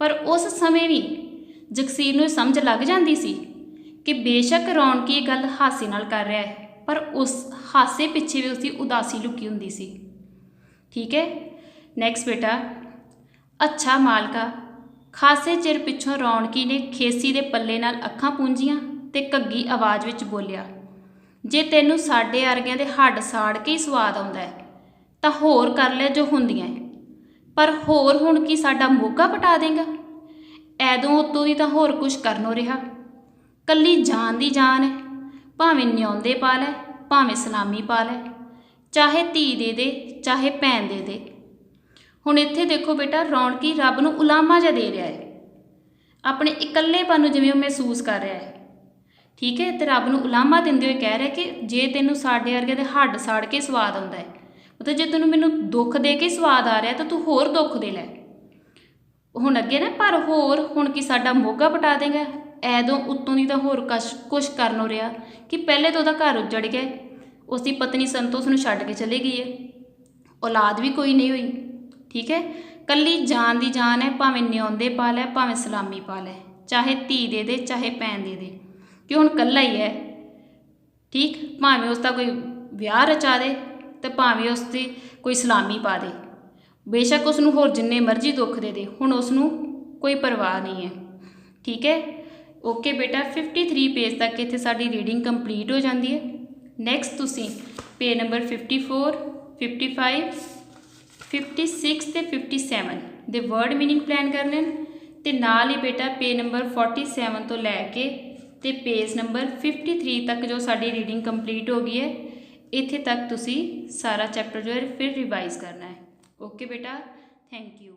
पर उस समय भी जगसीर नूं समझ लग जाती सी कि बेशक रौनकी ये गल हासे नाल कर रहा है, पर उस हासे पिछे भी उसकी उदासी लुकी हुंदी सी। ठीक है, नैक्सट बेटा, अच्छा मालका, खासे चिर पिछों रौनकी ने खेसी दे पल्ले नाल अखां पूंजियां ते घग्गी आवाज़ विच बोलिया, जे तैनूं साडे अरगिਆਂ दे हड्ड साड़ के ही स्वाद आउंदा है तां होर कर ले जो हुंदियां, पर होर हुण की साडा मोगा पटा देगा। ऐदों उत्तों दी तां होर कुछ करनों रिहा, कल्ली जान दी जान है, भावें न्योंदे पा लै भावें सलामी पा लै, चाहे धी दे दे चाहे भैन दे दे। हुण इत्थे देखो बेटा, रौनकी रब नूं उलामा जिहा दे रहा है, अपने इकल्लेपन नूं जिवें महसूस कर रहा है। ठीक है, तो रब नूं उलामा दिंदे हुए कह रहा है कि जे तैनूं साडे वर्गे दे हड्ड साड़ के स्वाद आउंदा है, मतलब जे तैनूं मैनूं दुख दे के स्वाद आ रहा तो तू होर दुख दे लै। हुण अगे ना, पर होर हुण की साडा मोगा पटा देगा। ऐदों उत्तों दी तां होर कुछ करनों रहा कि पहले तो उहदा घर उजड़ गया, उसकी पत्नी संतो उसनूं छड्ड के चली गई है, औलाद भी कोई नहीं हुई। ठीक है, कल्ली जान दी जान है, भावें न्योंदे पा लै भावें सलामी पा लै, चाहे धी दे दे चाहे भैन दे दे, कि हुण कल्ला ही है। ठीक, भावें उसका कोई विआह रचा दे तो भावें उसकी कोई सलामी पा दे, बेशक उसनूं होर जिन्ने मर्जी दुख दे दे, हुण उसनूं कोई परवाह नहीं है। ठीक है, ओके बेटा, 53 पेज तक इत्थे साडी रीडिंग कंप्लीट हो जाती है। नैक्सट तुसीं पेज नंबर 54, 55, 56 ते 57 दे वर्ड मीनिंग प्लान करने, ते नाल ही बेटा पेज नंबर 47 तो लैके ते पेज नंबर 53 तक जो साडी रीडिंग कंप्लीट हो गई है, इत्थे तक तुसी सारा चैप्टर जो है फिर रिवाइज करना है। ओके बेटा, थैंक यू।